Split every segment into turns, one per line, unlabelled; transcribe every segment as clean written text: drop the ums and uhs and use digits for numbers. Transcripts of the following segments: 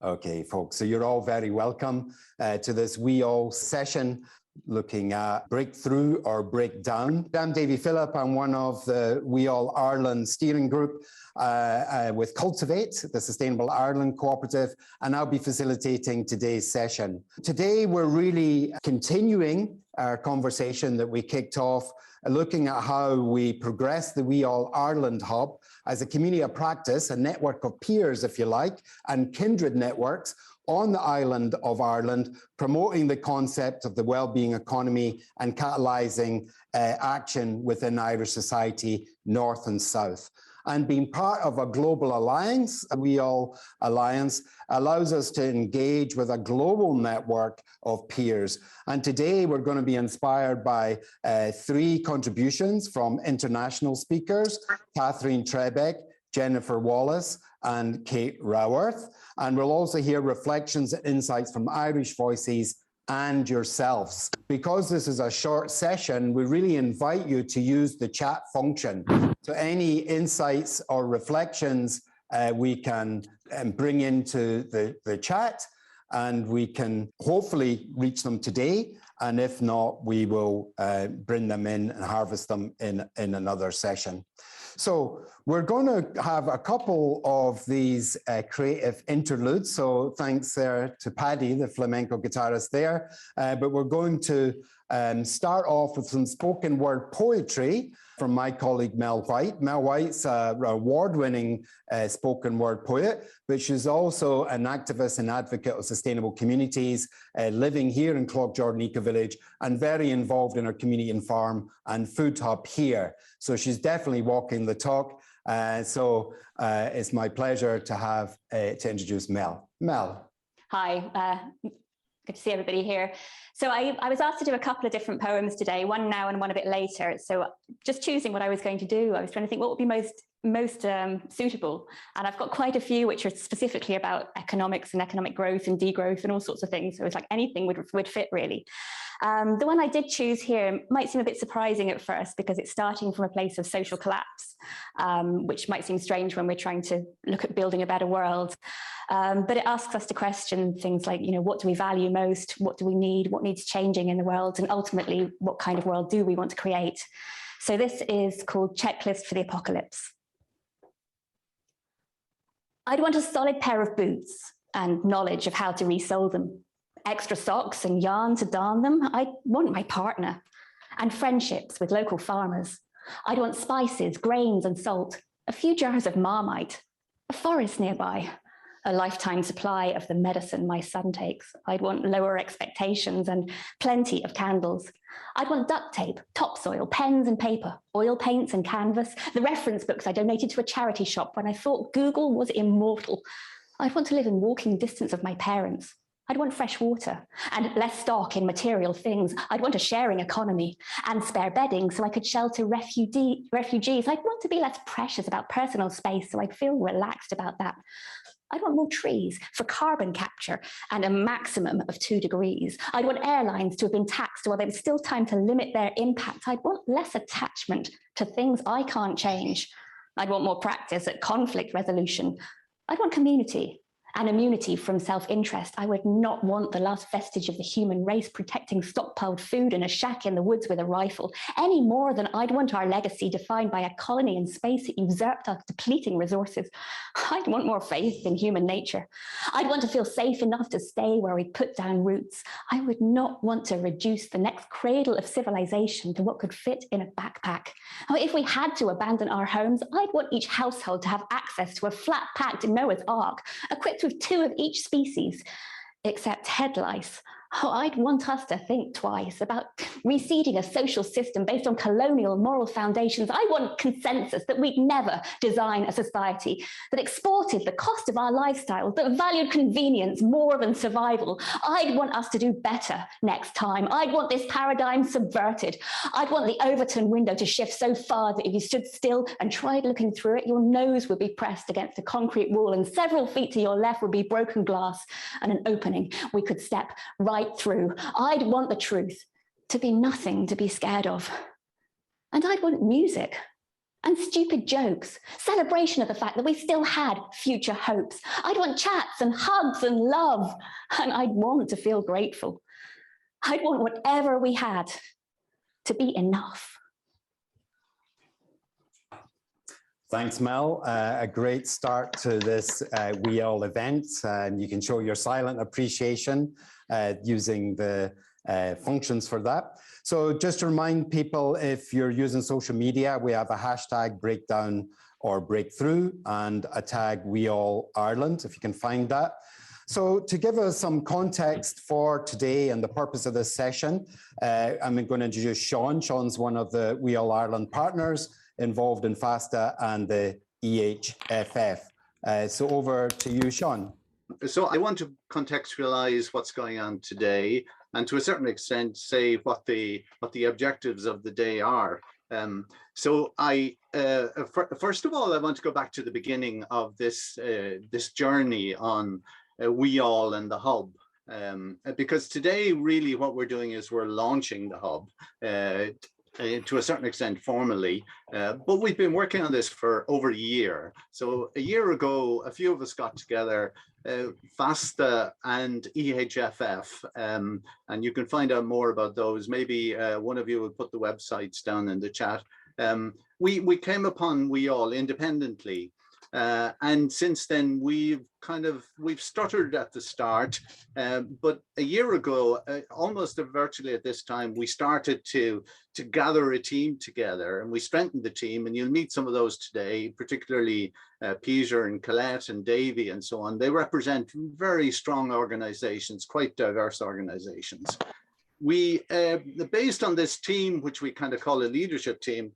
Okay, folks, so you're all very welcome to this We All session looking at breakthrough or breakdown. I'm Davy Phillip. I'm one of the We All Ireland steering group with Cultivate, the Sustainable Ireland Cooperative, and I'll be facilitating today's session. Today, we're really continuing our conversation that we kicked off, looking at how we progress the We All Ireland Hub as a community of practice, a network of peers, if you like, and kindred networks on the island of Ireland, promoting the concept of the wellbeing economy and catalysing action within Irish society, north and south. And being part of a global alliance, a We All Alliance, allows us to engage with a global network of peers. And today we're going to be inspired by three contributions from international speakers, Katherine Trebek, Jennifer Wallace, and Kate Raworth. And we'll also hear reflections and insights from Irish voices and yourselves. Because this is a short session, we really invite you to use the chat function. So any insights or reflections we can bring into the chat, and we can hopefully reach them today. And if not, we will bring them in and harvest them in another session. So we're going to have a couple of these creative interludes. So thanks there to Paddy, the flamenco guitarist there. But we're going to start off with some spoken word poetry from my colleague Mel White. Mel White's an award-winning spoken word poet, but she's also an activist and advocate of sustainable communities, living here in Cloghjordan Eco Village and very involved in our community and farm and food hub here. So she's definitely walking the talk. So it's my pleasure to have to introduce Mel. Mel.
Hi. Good to see everybody here. So I was asked to do a couple of different poems today, one now and one a bit later. So just choosing what I was going to do, I was trying to think what would be most suitable. And I've got quite a few which are specifically about economics and economic growth and degrowth and all sorts of things. So it's like anything would fit really. The one I did choose here might seem a bit surprising at first because it's starting from a place of social collapse, which might seem strange when we're trying to look at building a better world. But it asks us to question things like, what do we value most? What do we need? What needs changing in the world? And ultimately, what kind of world do we want to create? So this is called Checklist for the Apocalypse. I'd want a solid pair of boots and knowledge of how to resole them. Extra socks and yarn to darn them. I'd want my partner and friendships with local farmers. I'd want spices, grains and salt, a few jars of Marmite, a forest nearby, a lifetime supply of the medicine my son takes. I'd want lower expectations and plenty of candles. I'd want duct tape, topsoil, pens and paper, oil paints and canvas, the reference books I donated to a charity shop when I thought Google was immortal. I'd want to live in walking distance of my parents. I'd want fresh water and less stock in material things. I'd want a sharing economy and spare bedding so I could shelter refugees. I'd want to be less precious about personal space so I'd feel relaxed about that. I'd want more trees for carbon capture and a maximum of 2 degrees. I'd want airlines to have been taxed while there was still time to limit their impact. I'd want less attachment to things I can't change. I'd want more practice at conflict resolution. I'd want community and immunity from self-interest. I would not want the last vestige of the human race protecting stockpiled food in a shack in the woods with a rifle, any more than I'd want our legacy defined by a colony in space that usurped our depleting resources. I'd want more faith in human nature. I'd want to feel safe enough to stay where we put down roots. I would not want to reduce the next cradle of civilization to what could fit in a backpack. If we had to abandon our homes, I'd want each household to have access to a flat-packed Noah's Ark, equipped with 2 of each species, except head lice. I'd want us to think twice about reseeding a social system based on colonial moral foundations. I want consensus that we'd never design a society that exported the cost of our lifestyle, that valued convenience more than survival. I'd want us to do better next time. I'd want this paradigm subverted. I'd want the Overton window to shift so far that if you stood still and tried looking through it, your nose would be pressed against a concrete wall and several feet to your left would be broken glass and an opening we could step right through. I'd want the truth to be nothing to be scared of. And I'd want music And stupid jokes, celebration of the fact that we still had future hopes. I'd want chats and hugs and love, and I'd want to feel grateful. I'd want whatever we had to be enough.
Thanks, Mel. A great start to this We All event, and you can show your silent appreciation using the functions for that. So just to remind people, if you're using social media, we have a hashtag breakdown or breakthrough and a tag We All Ireland, if you can find that. So to give us some context for today and the purpose of this session, I'm going to introduce Sean. Sean's one of the We All Ireland partners involved in FASTA and the EHFF. So over to you, Sean.
So I want to contextualize what's going on today, and to a certain extent say what the objectives of the day are. So first of all, I want to go back to the beginning of this journey on We All and the Hub, because today really what we're doing is we're launching the Hub to a certain extent formally, but we've been working on this for over a year. So a year ago, a few of us got together, FASTA and EHFF, and you can find out more about those. Maybe one of you will put the websites down in the chat. We came upon We All independently, and since then we've stuttered at the start, but a year ago, almost virtually at this time, we started to gather a team together, and we strengthened the team, and you'll meet some of those today, particularly Peter and Colette and Davy and so on. They represent very strong organizations, quite diverse organizations. We, based on this team, which we kind of call a leadership team,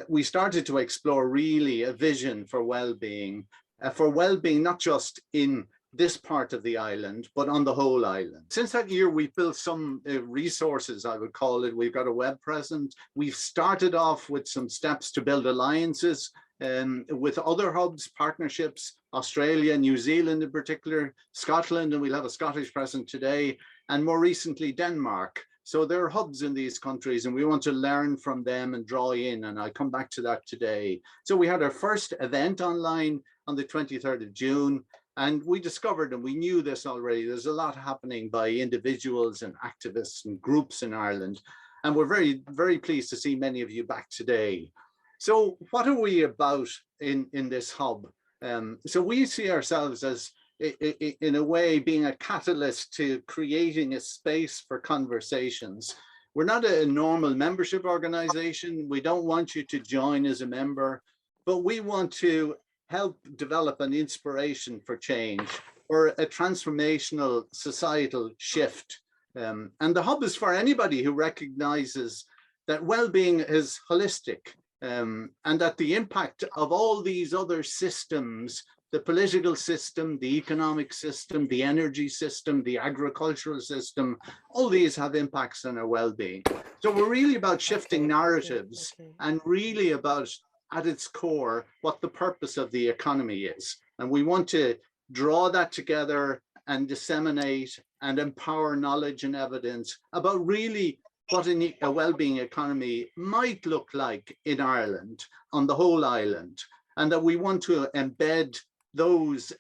we started to explore really a vision for well-being not just in this part of the island, but on the whole island. Since that year, we've built some resources, I would call it. We've got a web presence. We've started off with some steps to build alliances with other hubs, partnerships, Australia, New Zealand in particular, Scotland, and we'll have a Scottish presence today, and more recently, Denmark. So there are hubs in these countries, and we want to learn from them and draw in, and I'll come back to that today. So we had our first event online on the 23rd of June, and we discovered, and we knew this already, there's a lot happening by individuals and activists and groups in Ireland, and we're very, very pleased to see many of you back today. So what are we about in this hub? So we see ourselves as, in a way, being a catalyst to creating a space for conversations. We're not a normal membership organization. We don't want you to join as a member, but we want to help develop an inspiration for change or a transformational societal shift. And the hub is for anybody who recognizes that well-being is holistic, and that the impact of all these other systems, the political system, the economic system, the energy system, the agricultural system, all these have impacts on our well-being. So we're really about shifting narratives and really about, at its core, what the purpose of the economy is. And we want to draw that together and disseminate and empower knowledge and evidence about really what a well-being economy might look like in Ireland, on the whole island, and that we want to embed those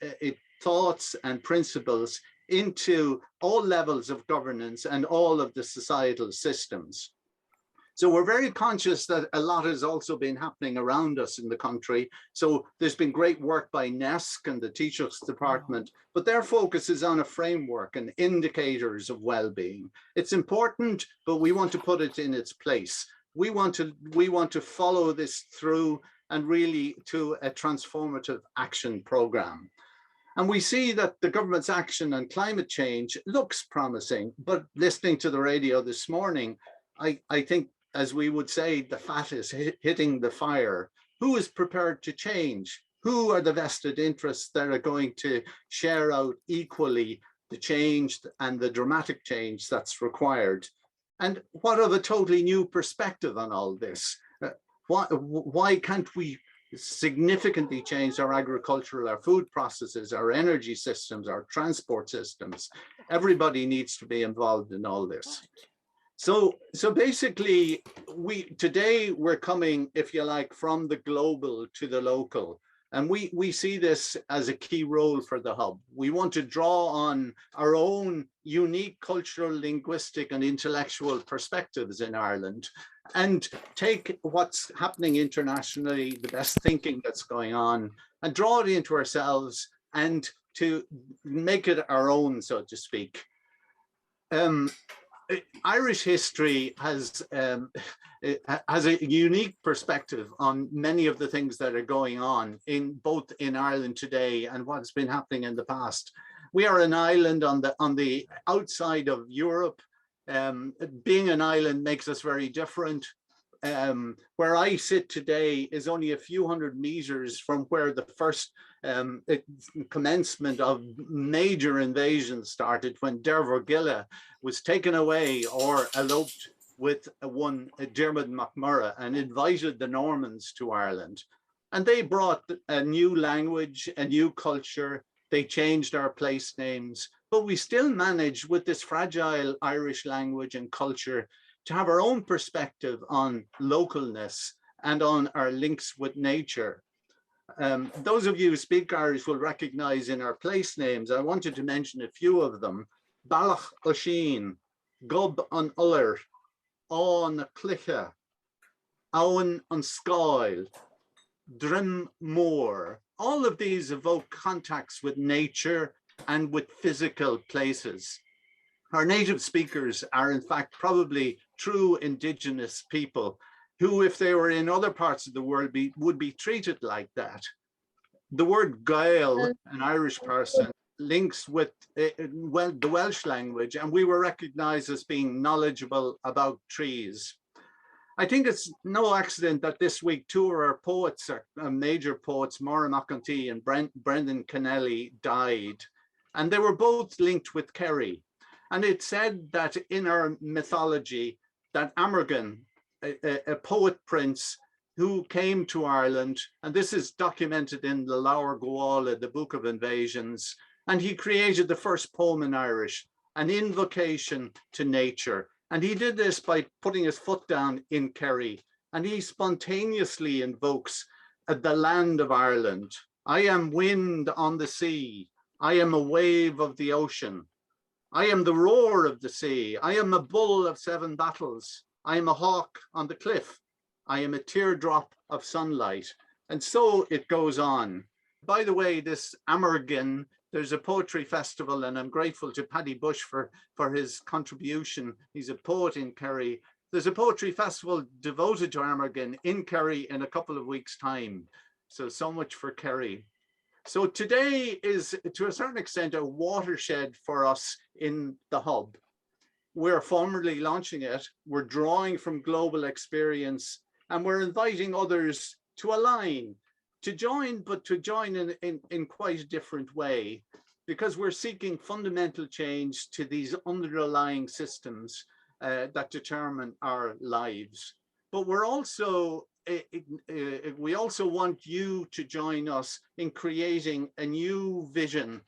thoughts and principles into all levels of governance and all of the societal systems. So we're very conscious that a lot has also been happening around us in the country. So there's been great work by NESC and the Teachers Department, but their focus is on a framework and indicators of well-being. It's important, but we want to put it in its place. We want to follow this through and really to a transformative action program. And we see that the government's action on climate change looks promising, but listening to the radio this morning, I think, as we would say, the fat is hitting the fire. Who is prepared to change? Who are the vested interests that are going to share out equally the change and the dramatic change that's required? And what of a totally new perspective on all this? Why can't we significantly change our agricultural, our food processes, our energy systems, our transport systems? Everybody needs to be involved in all this. So basically, today we're coming, if you like, from the global to the local. And we see this as a key role for the Hub. We want to draw on our own unique cultural, linguistic, and intellectual perspectives in Ireland and take what's happening internationally, the best thinking that's going on, and draw it into ourselves and to make it our own, so to speak. Irish history has a unique perspective on many of the things that are going on both in Ireland today and what's been happening in the past. We are an island on the outside of Europe. Being an island makes us very different. Where I sit today is only a few hundred meters from where the first commencement of major invasions started, when Dermot Gilla was taken away or eloped with one Dermot MacMurrough and invited the Normans to Ireland. And they brought a new language, a new culture. They changed our place names, but we still managed with this fragile Irish language and culture to have our own perspective on localness and on our links with nature. Those of you who speak Irish will recognize in our place names, I wanted to mention a few of them: Ballach O'Sheen, Gub an Uller, Awn na Cliche, Owen an Scoil, Drim Moor. All of these evoke contacts with nature and with physical places. Our native speakers are in fact probably true Indigenous people who, if they were in other parts of the world, would be treated like that. The word Gael, an Irish person, links with the Welsh language, and we were recognized as being knowledgeable about trees. I think it's no accident that this week two of our poets, major poets, Maura McEntee and Brendan Kennelly, died. And they were both linked with Kerry. And it's said that in our mythology, that Amergin, a poet prince who came to Ireland, and this is documented in the Laur Gabhála, the Book of Invasions, and he created the first poem in Irish, an invocation to nature. And he did this by putting his foot down in Kerry, and he spontaneously invokes the land of Ireland. I am wind on the sea. I am a wave of the ocean. I am the roar of the sea. I am a bull of 7 battles. I am a hawk on the cliff. I am a teardrop of sunlight. And so it goes on. By the way, this Amergin, there's a poetry festival, and I'm grateful to Paddy Bush for his contribution. He's a poet in Kerry. There's a poetry festival devoted to Amergin in Kerry in a couple of weeks' time. So much for Kerry. So today is, to a certain extent, a watershed for us in the Hub. We're formally launching it. We're drawing from global experience, and we're inviting others to align, to join, but to join in quite a different way, because we're seeking fundamental change to these underlying systems that determine our lives. But we're also, we also want you to join us in creating a new vision,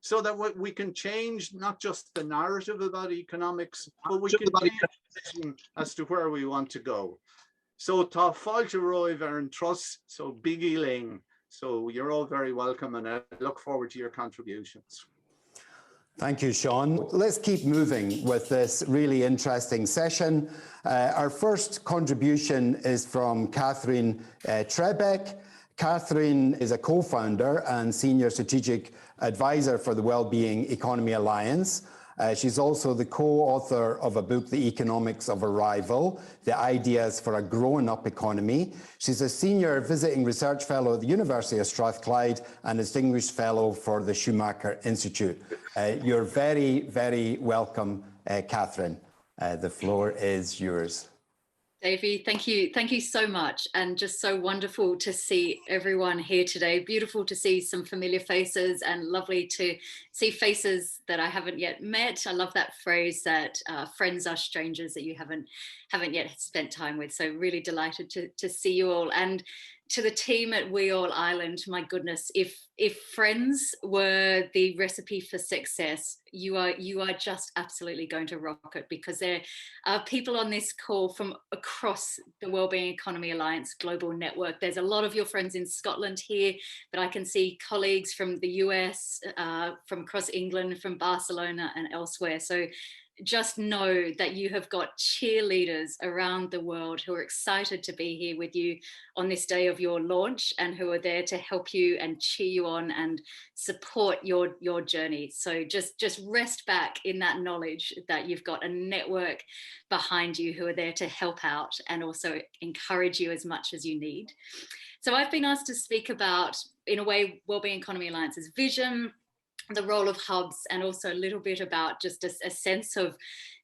so that we can change not just the narrative about economics, but we can change the vision as to where we want to go. So tá fáilte roimh ar an trus, so biggie ling. So you're all very welcome, and I look forward to your contributions.
Thank you, Sean. Let's keep moving with this really interesting session. Our first contribution is from Katherine Trebek. Katherine is a co-founder and senior strategic advisor for the Wellbeing Economy Alliance. She's also the co-author of a book, The Economics of Arrival, The Ideas for a Growing Up Economy. She's a senior visiting research fellow at the University of Strathclyde and distinguished fellow for the Schumacher Institute. You're very, very welcome, Katherine. The floor is yours.
Davey, thank you so much, and just so wonderful to see everyone here today. Beautiful to see some familiar faces, and lovely to see faces that I haven't yet met. I love that phrase that friends are strangers that you haven't yet spent time with. So really delighted to see you all. And To the team at We All Ireland, my goodness, if friends were the recipe for success, you are just absolutely going to rock it, because there are people on this call from across the Wellbeing Economy Alliance global network. There's a lot of your friends in Scotland here, but I can see colleagues from the US, from across England, from Barcelona and elsewhere. So just know that you have got cheerleaders around the world who are excited to be here with you on this day of your launch, and who are there to help you and cheer you on and support your journey. So just rest back in that knowledge that you've got a network behind you who are there to help out and also encourage you as much as you need. So I've been asked to speak about, in a way, Wellbeing Economy Alliance's vision, the role of hubs, and also a little bit about just a sense of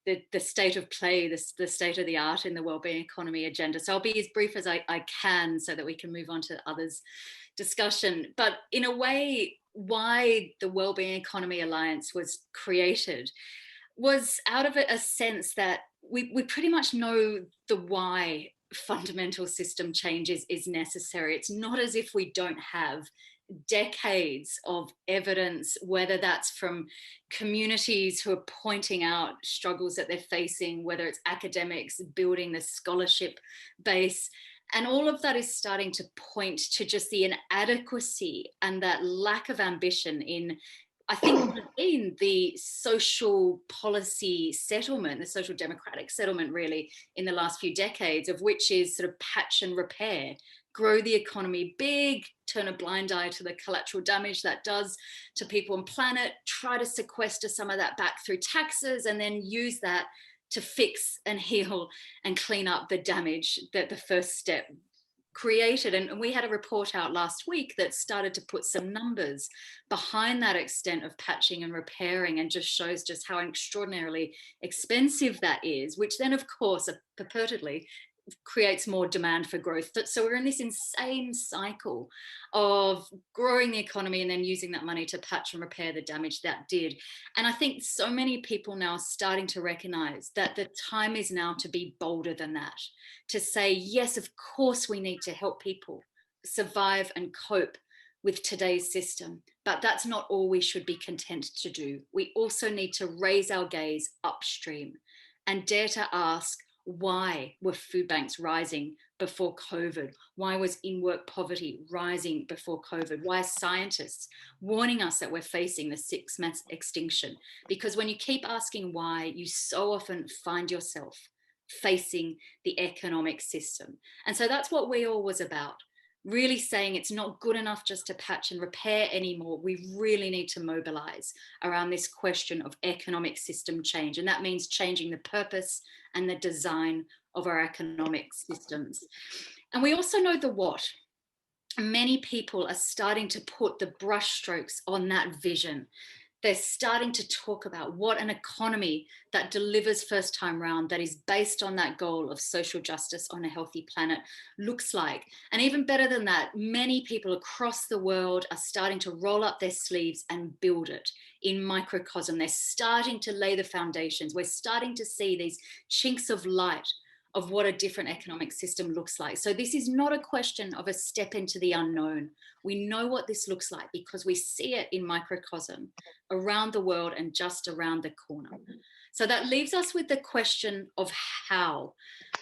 the state of play, the state of the art in the wellbeing economy agenda. So I'll be as brief as I can so that we can move on to others' discussion. But in a way, why the Wellbeing Economy Alliance was created was out of a sense that we pretty much know the why fundamental system change is necessary. It's not as if we don't have decades of evidence, whether that's from communities who are pointing out struggles that they're facing, whether it's academics building the scholarship base. And all of that is starting to point to just the inadequacy and that lack of ambition in, I think, in the social policy settlement, the social democratic settlement, really, in the last few decades, of which is sort of patch and repair, grow the economy big, turn a blind eye to the collateral damage that does to people and planet, try to sequester some of that back through taxes, and then use that to fix and heal and clean up the damage that the first step created. And we had a report out last week that started to put some numbers behind that extent of patching and repairing, and just shows just how extraordinarily expensive that is, which then, of course, purportedly creates more demand for growth. So we're in this insane cycle of growing the economy and then using that money to patch and repair the damage that did. And I think so many people now are starting to recognize that the time is now to be bolder than that, to say, yes, of course we need to help people survive and cope with today's system, but that's not all we should be content to do. We also need to raise our gaze upstream and dare to ask, why were food banks rising before COVID? Why was in-work poverty rising before COVID? Why are scientists warning us that we're facing the 6-mass extinction? Because when you keep asking why, you so often find yourself facing the economic system. And so that's what We All was about. Really saying it's not good enough just to patch and repair anymore. We really need to mobilize around this question of economic system change. And that means changing the purpose and the design of our economic systems. And we also know the what. Many people are starting to put the brushstrokes on that vision. They're starting to talk about what an economy that delivers first time round, that is based on that goal of social justice on a healthy planet, looks like. And even better than that, many people across the world are starting to roll up their sleeves and build it in microcosm. They're starting to lay the foundations. We're starting to see these chinks of light of what a different economic system looks like. So this is not a question of a step into the unknown. We know what this looks like because we see it in microcosm around the world and just around the corner. So that leaves us with the question of how,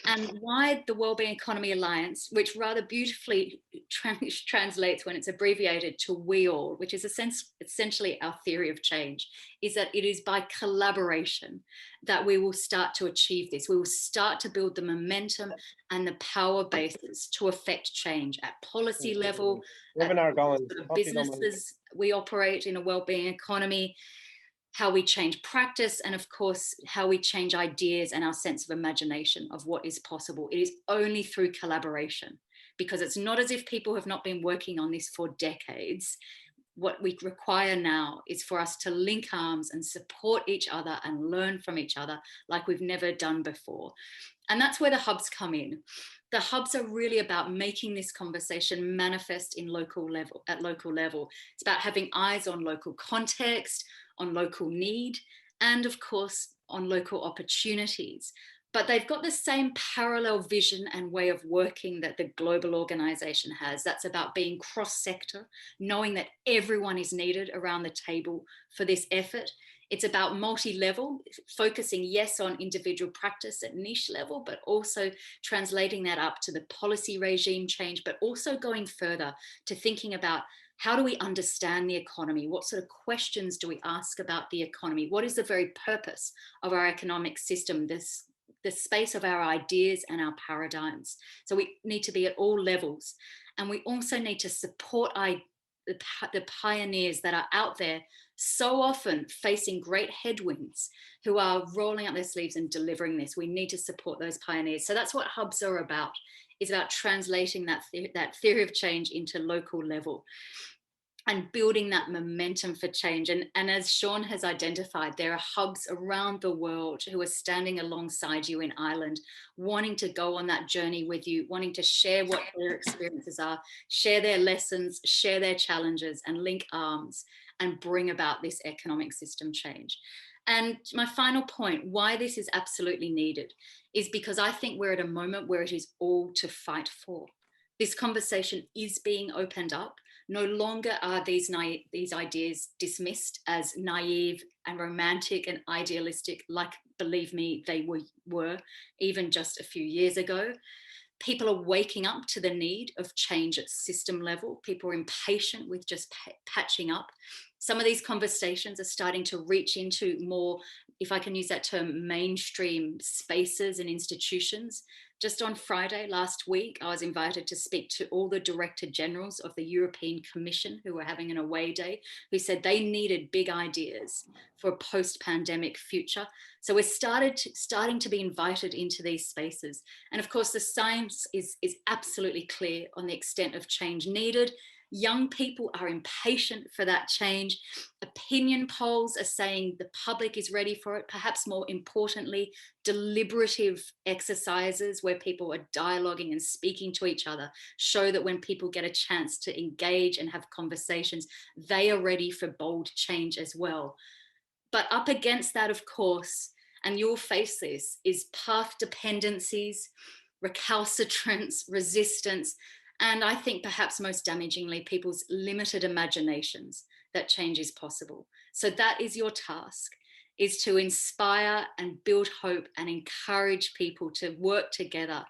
and why the Wellbeing Economy Alliance, which rather beautifully translates when it's abbreviated to We All, which is essentially our theory of change, is that it is by collaboration that we will start to achieve this. We will start to build the momentum and the power bases to affect change at policy level,
webinar going,
sort of businesses we operate in a wellbeing economy, how we change practice, and of course, how we change ideas and our sense of imagination of what is possible. It is only through collaboration, because it's not as if people have not been working on this for decades. What we require now is for us to link arms and support each other and learn from each other like we've never done before. And that's where the hubs come in. The hubs are really about making this conversation manifest in local level, at local level. It's about having eyes on local context, on local need, and of course, on local opportunities. but they've got the same parallel vision and way of working that the global organization has. That's about being cross-sector, knowing that everyone is needed around the table for this effort. It's about multi-level, focusing, yes, on individual practice at niche level, but also translating that up to the policy regime change, but also going further to thinking about how do we understand the economy? What sort of questions do we ask about the economy? What is the very purpose of our economic system, the space of our ideas and our paradigms? So we need to be at all levels. And we also need to support the pioneers that are out there so often facing great headwinds, who are rolling up their sleeves and delivering this. We need to support those pioneers. So that's what hubs are about, is about translating that theory of change into local level and building that momentum for change. And as Sean has identified, there are hubs around the world who are standing alongside you in Ireland, wanting to go on that journey with you, wanting to share what their experiences are, share their lessons, share their challenges, and link arms and bring about this economic system change. And my final point, why this is absolutely needed, is because I think we're at a moment where it is all to fight for. This conversation is being opened up. No longer are these ideas dismissed as naive and romantic and idealistic, like, believe me, they were even just a few years ago. People are waking up to the need of change at system level. People are impatient with just patching up. Some of these conversations are starting to reach into more, if I can use that term, mainstream spaces and institutions. Just on Friday last week, I was invited to speak to all the director generals of the European Commission, who were having an away day, who said they needed big ideas for a post-pandemic future. So we're starting to be invited into these spaces. And of course, the science is absolutely clear on the extent of change needed. Young people are impatient for that change. Opinion polls are saying the public is ready for it. Perhaps more importantly, deliberative exercises where people are dialoguing and speaking to each other show that when people get a chance to engage and have conversations, they are ready for bold change as well. But up against that, of course, and you'll face this, is path dependencies, recalcitrance, resistance, and I think perhaps most damagingly, people's limited imaginations that change is possible. So that is your task, is to inspire and build hope and encourage people to work together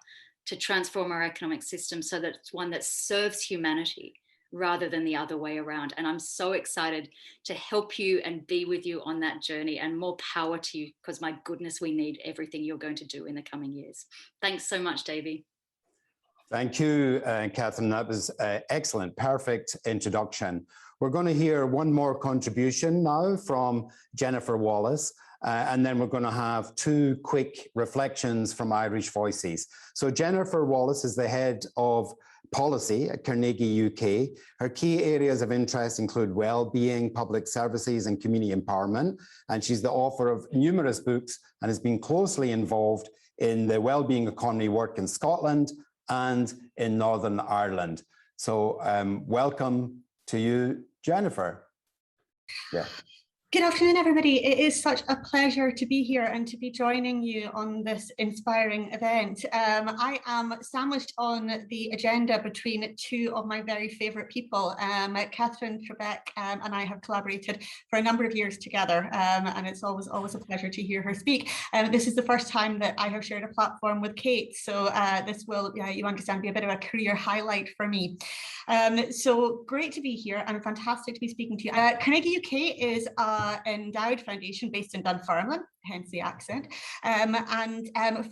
to transform our economic system so that it's one that serves humanity rather than the other way around. And I'm so excited to help you and be with you on that journey, and more power to you, because my goodness, we need everything you're going to do in the coming years. Thanks so much, Davey.
Thank you, Katherine. That was excellent, perfect introduction. We're going to hear one more contribution now from Jennifer Wallace, and then we're going to have two quick reflections from Irish Voices. So Jennifer Wallace is the head of policy at Carnegie UK. Her key areas of interest include well-being, public services, and community empowerment. And she's the author of numerous books and has been closely involved in the Wellbeing Economy work in Scotland and in Northern Ireland. So welcome to you, Jennifer. Yeah.
Good afternoon, everybody. It is such a pleasure to be here and to be joining you on this inspiring event. I am sandwiched on the agenda between two of my very favourite people. Katherine Trebek and I have collaborated for a number of years together, and it's always a pleasure to hear her speak. This is the first time that I have shared a platform with Kate, so this will, you understand, be a bit of a career highlight for me. So great to be here and fantastic to be speaking to you. Carnegie UK is an endowed foundation based in Dunfermline, hence the accent. And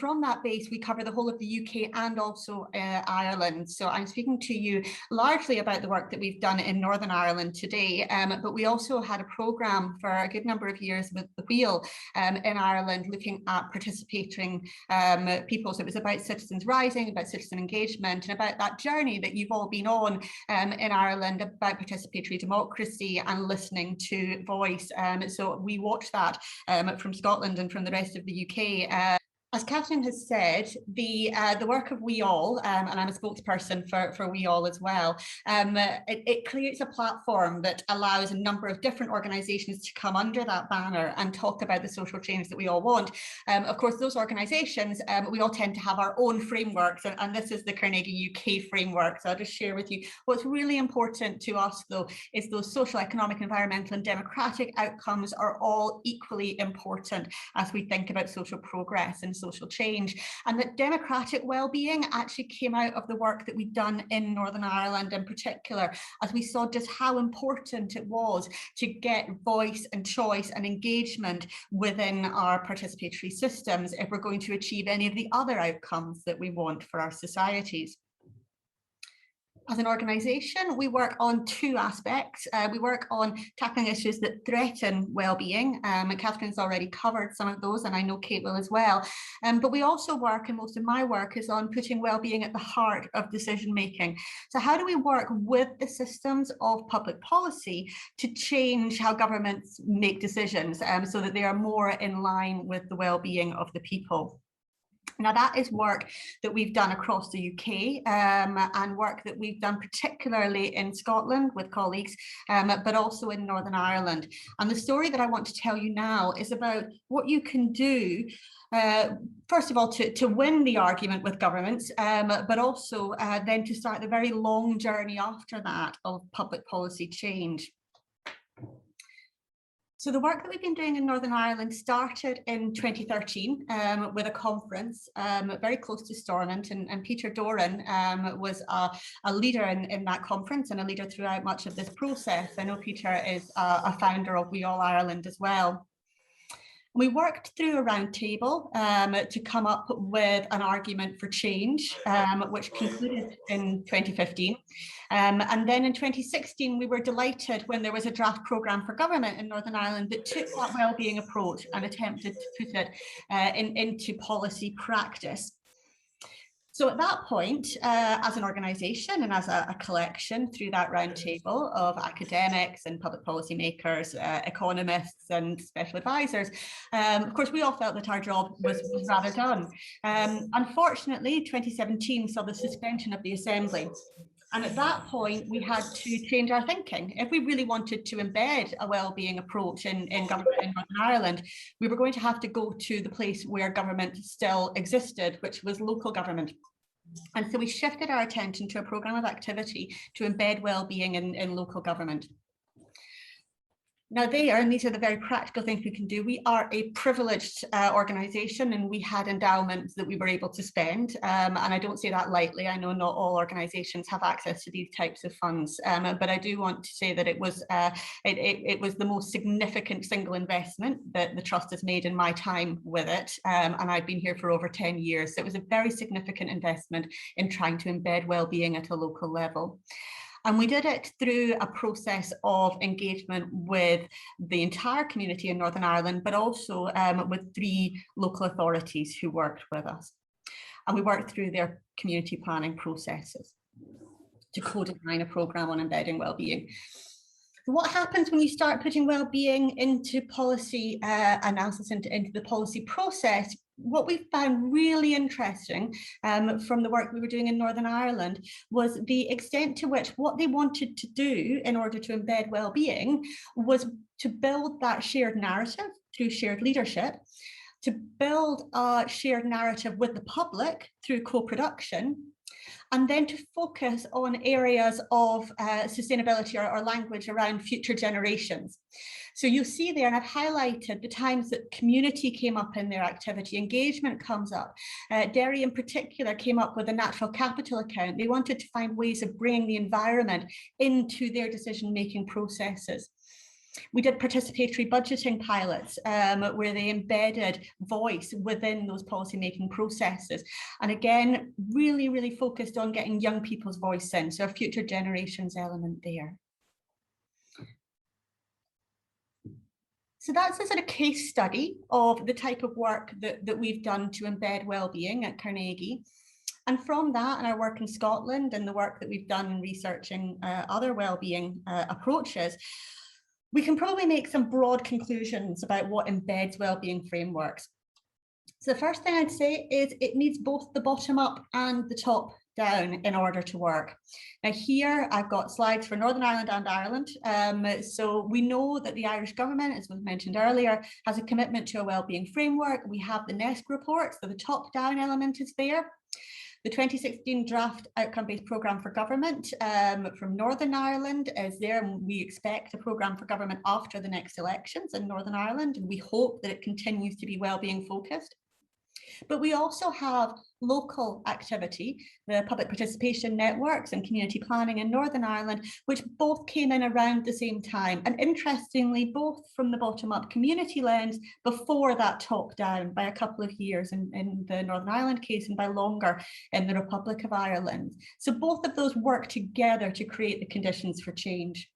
from that base, we cover the whole of the UK and also Ireland. So I'm speaking to you largely about the work that we've done in Northern Ireland today, but we also had a programme for a good number of years with the Wheel in Ireland, looking at participating people. So it was about citizens rising, about citizen engagement, and about that journey that you've all been on in Ireland about participatory democracy and listening to voice. So we watched that from Scotland and from the rest of the UK. As Katherine has said, the work of We All, and I'm a spokesperson for We All as well, it creates a platform that allows a number of different organisations to come under that banner and talk about the social change that we all want. Of course, those organisations, we all tend to have our own frameworks, and this is the Carnegie UK framework. So I'll just share with you what's really important to us, though, is those social, economic, environmental and democratic outcomes are all equally important as we think about social progress and social change, and that democratic well-being actually came out of the work that we've done in Northern Ireland in particular, as we saw just how important it was to get voice and choice and engagement within our participatory systems if we're going to achieve any of the other outcomes that we want for our societies. As an organisation, we work on two aspects. We work on tackling issues that threaten well-being, and Catherine's already covered some of those, and I know Kate will as well. But we also work, and most of my work is on putting well-being at the heart of decision-making. So how do we work with the systems of public policy to change how governments make decisions so that they are more in line with the well-being of the people? Now, that is work that we've done across the UK and work that we've done particularly in Scotland with colleagues, but also in Northern Ireland. And the story that I want to tell you now is about what you can do, first of all, to win the argument with governments, but also then to start the very long journey after that of public policy change. So the work that we've been doing in Northern Ireland started in 2013 with a conference very close to Stormont, and Peter Doran was a leader in that conference and a leader throughout much of this process. I know Peter is a founder of We All Ireland as well. We worked through a roundtable to come up with an argument for change, which concluded in 2015. And then in 2016, we were delighted when there was a draft programme for government in Northern Ireland that took that wellbeing approach and attempted to put it into policy practice. So at that point, as an organisation and as a collection through that roundtable of academics and public policy makers, economists and special advisors, of course, we all felt that our job was rather done. Unfortunately, 2017 saw the suspension of the Assembly. And at that point, we had to change our thinking. If we really wanted to embed a wellbeing approach in government in Northern Ireland, we were going to have to go to the place where government still existed, which was local government. And so we shifted our attention to a programme of activity to embed wellbeing in local government. Now and these are the very practical things we can do. We are a privileged organisation, and we had endowments that we were able to spend. And I don't say that lightly. I know not all organisations have access to these types of funds, but I do want to say that it was the most significant single investment that the Trust has made in my time with it. And I've been here for over 10 years. So it was a very significant investment in trying to embed wellbeing at a local level. And we did it through a process of engagement with the entire community in Northern Ireland, but also with 3 local authorities who worked with us. And we worked through their community planning processes to co-design a programme on embedding wellbeing. So what happens when you start putting wellbeing into policy analysis, into the policy process? What we found really interesting from the work we were doing in Northern Ireland was the extent to which what they wanted to do in order to embed wellbeing was to build that shared narrative through shared leadership, to build a shared narrative with the public through co-production, and then to focus on areas of sustainability or language around future generations. So you'll see there, and I've highlighted the times that community came up in their activity, engagement comes up. Derry in particular came up with a natural capital account. They wanted to find ways of bringing the environment into their decision-making processes. We did participatory budgeting pilots where they embedded voice within those policy-making processes. And again, really, really focused on getting young people's voice in, so a future generations element there. So that's a sort of case study of the type of work that we've done to embed wellbeing at Carnegie. And from that and our work in Scotland and the work that we've done in researching other wellbeing approaches, we can probably make some broad conclusions about what embeds wellbeing frameworks. So the first thing I'd say is it needs both the bottom up and the top down in order to work. Now here I've got slides for Northern Ireland and Ireland. So we know that the Irish government, as was mentioned earlier, has a commitment to a wellbeing framework. We have the NESC report, so the top down element is there. The 2016 draft outcome-based programme for government from Northern Ireland is there, and we expect a programme for government after the next elections in Northern Ireland, and we hope that it continues to be wellbeing focused. But we also have local activity, the public participation networks and community planning in Northern Ireland, which both came in around the same time. And interestingly, both from the bottom-up community lens before that top-down by a couple of years in the Northern Ireland case and by longer in the Republic of Ireland. So both of those work together to create the conditions for change.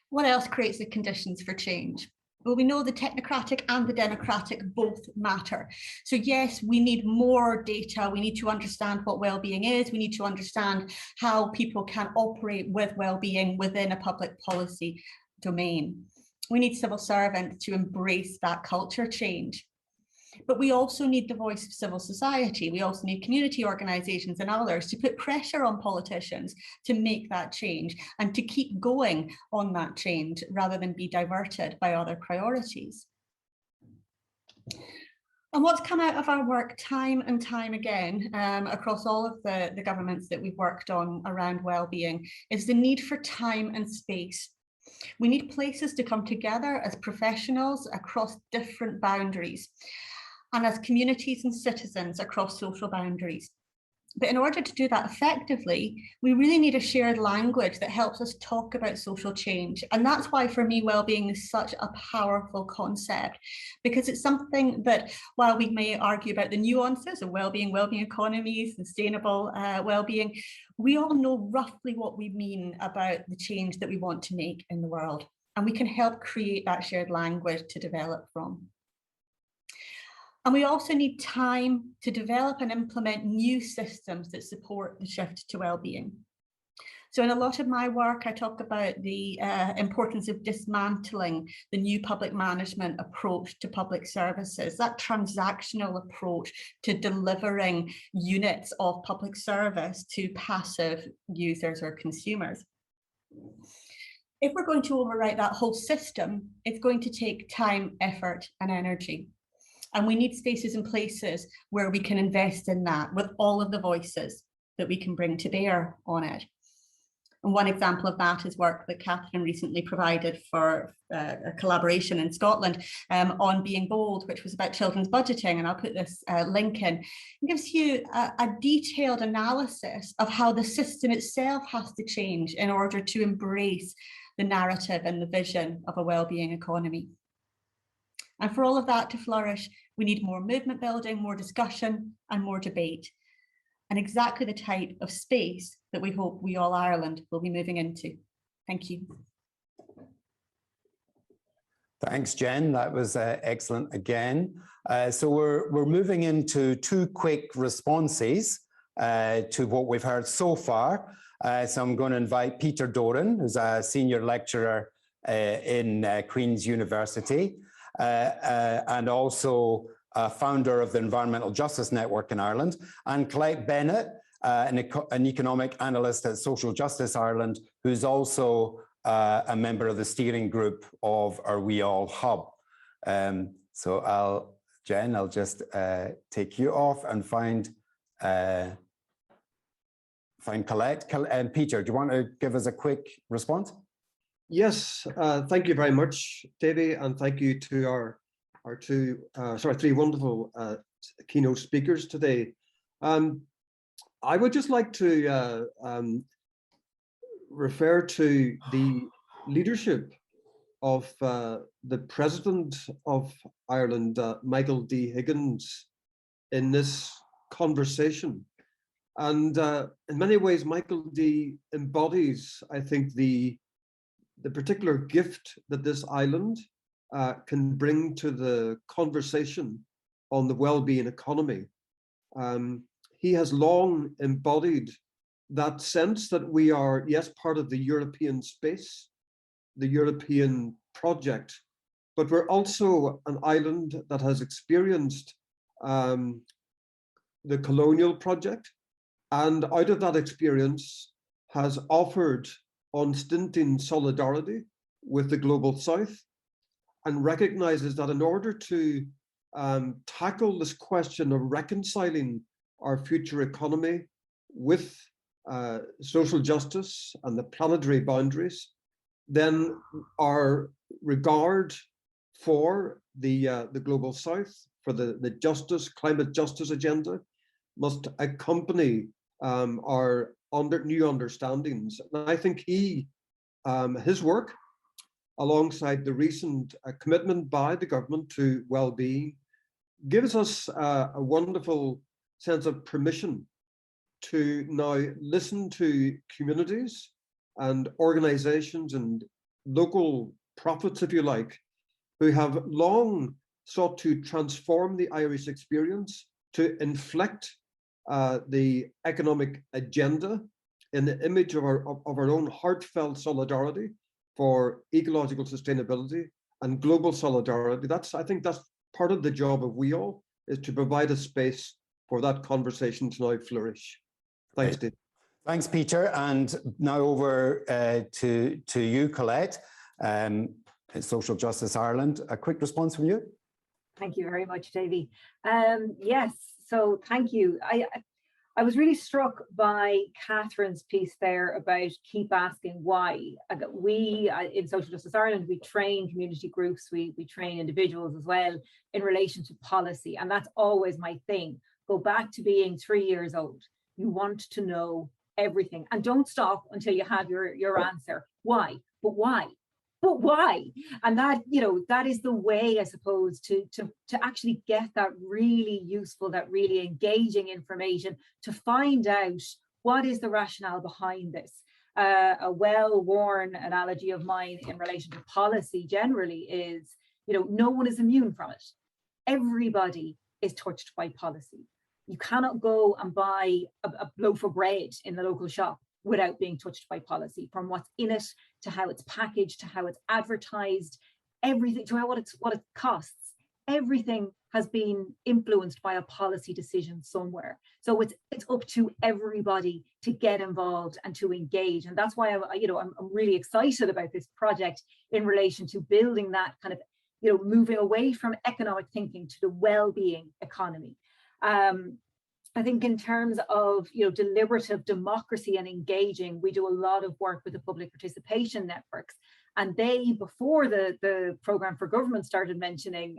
What else creates the conditions for change? Well, we know the technocratic and the democratic both matter. So yes, we need more data. We need to understand what well-being is. We need to understand how people can operate with well-being within a public policy domain. We need civil servants to embrace that culture change. But we also need the voice of civil society. We also need community organisations and others to put pressure on politicians to make that change and to keep going on that change rather than be diverted by other priorities. And what's come out of our work time and time again across all of the governments that we've worked on around wellbeing is the need for time and space. We need places to come together as professionals across different boundaries, and as communities and citizens across social boundaries. But in order to do that effectively, we really need a shared language that helps us talk about social change. And that's why, for me, wellbeing is such a powerful concept, because it's something that, while we may argue about the nuances of wellbeing, wellbeing economy, sustainable wellbeing, we all know roughly what we mean about the change that we want to make in the world. And we can help create that shared language to develop from. And we also need time to develop and implement new systems that support the shift to wellbeing. So in a lot of my work, I talk about the importance of dismantling the new public management approach to public services, that transactional approach to delivering units of public service to passive users or consumers. If we're going to overwrite that whole system, it's going to take time, effort, and energy. And we need spaces and places where we can invest in that with all of the voices that we can bring to bear on it. And one example of that is work that Katherine recently provided for a collaboration in Scotland on Being Bold, which was about children's budgeting. And I'll put this link in. It gives you a detailed analysis of how the system itself has to change in order to embrace the narrative and the vision of a wellbeing economy. And for all of that to flourish, we need more movement building, more discussion, and more debate. And exactly the type of space that we hope We All Ireland will be moving into. Thank you.
Thanks, Jen. That was excellent again. So we're moving into two quick responses to what we've heard so far. So I'm going to invite Peter Doran, who's a senior lecturer in Queen's University, and also founder of the Environmental Justice Network in Ireland, and Colette Bennett, an economic analyst at Social Justice Ireland, who's also a member of the steering group of our We All Hub. So Jen, I'll just take you off and find Colette. And Peter, do you want to give us a quick response?
Yes, thank you very much, Davy, and thank you to our three wonderful keynote speakers today. I would just like to refer to the leadership of the President of Ireland, Michael D. Higgins, in this conversation. And in many ways, Michael D. embodies, I think, the particular gift that this island can bring to the conversation on the well-being economy. He has long embodied that sense that we are, yes, part of the European space, the European project, but we're also an island that has experienced the colonial project, and out of that experience has offered unstinting solidarity with the global south, and recognizes that in order to tackle this question of reconciling our future economy with social justice and the planetary boundaries, then our regard for the global south, for the climate justice agenda, must accompany our new understandings. And I think his work, alongside the recent commitment by the government to well-being, gives us a wonderful sense of permission to now listen to communities and organizations and local prophets, if you like, who have long sought to transform the Irish experience, to inflect the economic agenda in the image of our own heartfelt solidarity for ecological sustainability and global solidarity. I think that's part of the job of We All, is to provide a space for that conversation to now flourish. Thanks, Dave.
Thanks, Peter. And now over to you, Colette, Social Justice Ireland. A quick response from you.
Thank you very much, Davy. Yes, so thank you. I was really struck by Catherine's piece there about keep asking why. We in Social Justice Ireland, we train community groups, we train individuals as well in relation to policy. And that's always my thing. Go back to being 3 years old. You want to know everything, and don't stop until you have your answer. Why? But why? But why? And that, that is the way, I suppose, to actually get that really useful, that really engaging information, to find out what is the rationale behind this. A well-worn analogy of mine in relation to policy generally is, no one is immune from it. Everybody is touched by policy. You cannot go and buy a loaf of bread in the local shop without being touched by policy, from what's in it to how it's packaged to how it's advertised, everything to what it costs. Everything has been influenced by a policy decision somewhere. So it's up to everybody to get involved and to engage. And that's why I'm really excited about this project in relation to building that kind of, moving away from economic thinking to the well-being economy. I think in terms of deliberative democracy and engaging, we do a lot of work with the public participation networks, and they, before the Programme for Government started mentioning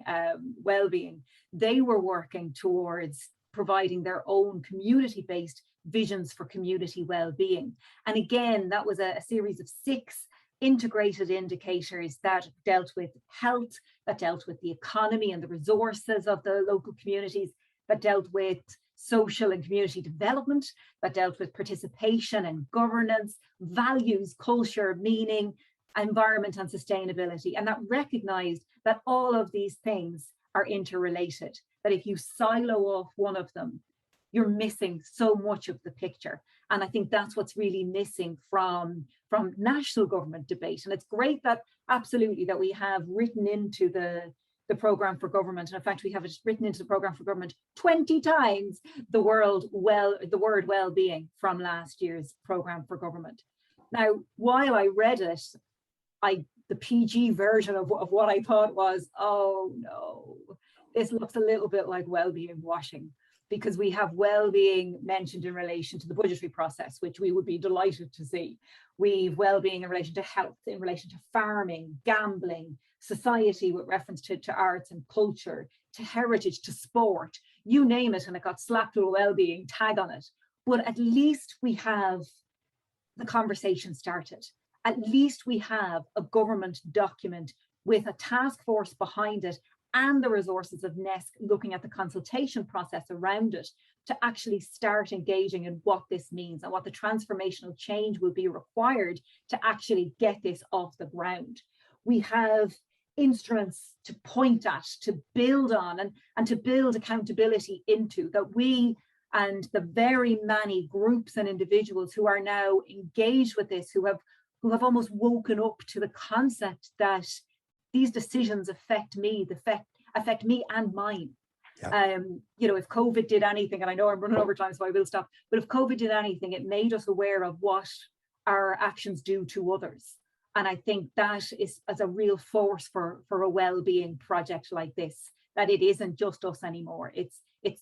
well-being, they were working towards providing their own community-based visions for community well-being. And again, that was a series of 6 integrated indicators that dealt with health, that dealt with the economy and the resources of the local communities, that dealt with social and community development, that dealt with participation and governance, values, culture, meaning, environment and sustainability, and that recognized that all of these things are interrelated, that if you silo off one of them, you're missing so much of the picture. And I think that's what's really missing from national government debate. And it's great that absolutely that we have written into the Programme for Government, and in fact we have it written into the Programme for Government 20 times, the word well-being from last year's Programme for Government. Now, while I read it, the PG version of what I thought was, oh no, this looks a little bit like well-being washing, because we have well-being mentioned in relation to the budgetary process, which we would be delighted to see. We've well-being in relation to health, in relation to farming, gambling, society with reference to arts and culture, to heritage, to sport, you name it, and it got slapped with a well-being tag on it. But at least we have the conversation started. At least we have a government document with a task force behind it and the resources of NESC looking at the consultation process around it to actually start engaging in what this means and what the transformational change will be required to actually get this off the ground. We have instruments to point at, to build on, and to build accountability into, that we and the very many groups and individuals who are now engaged with this, who have almost woken up to the concept that these decisions affect me, affect me and mine.
Yeah.
You know, if COVID did anything, and I know I'm running over time, so I will stop, but if COVID did anything, it made us aware of what our actions do to others. And I think that is as a real force for a well-being project like this, that it isn't just us anymore. It's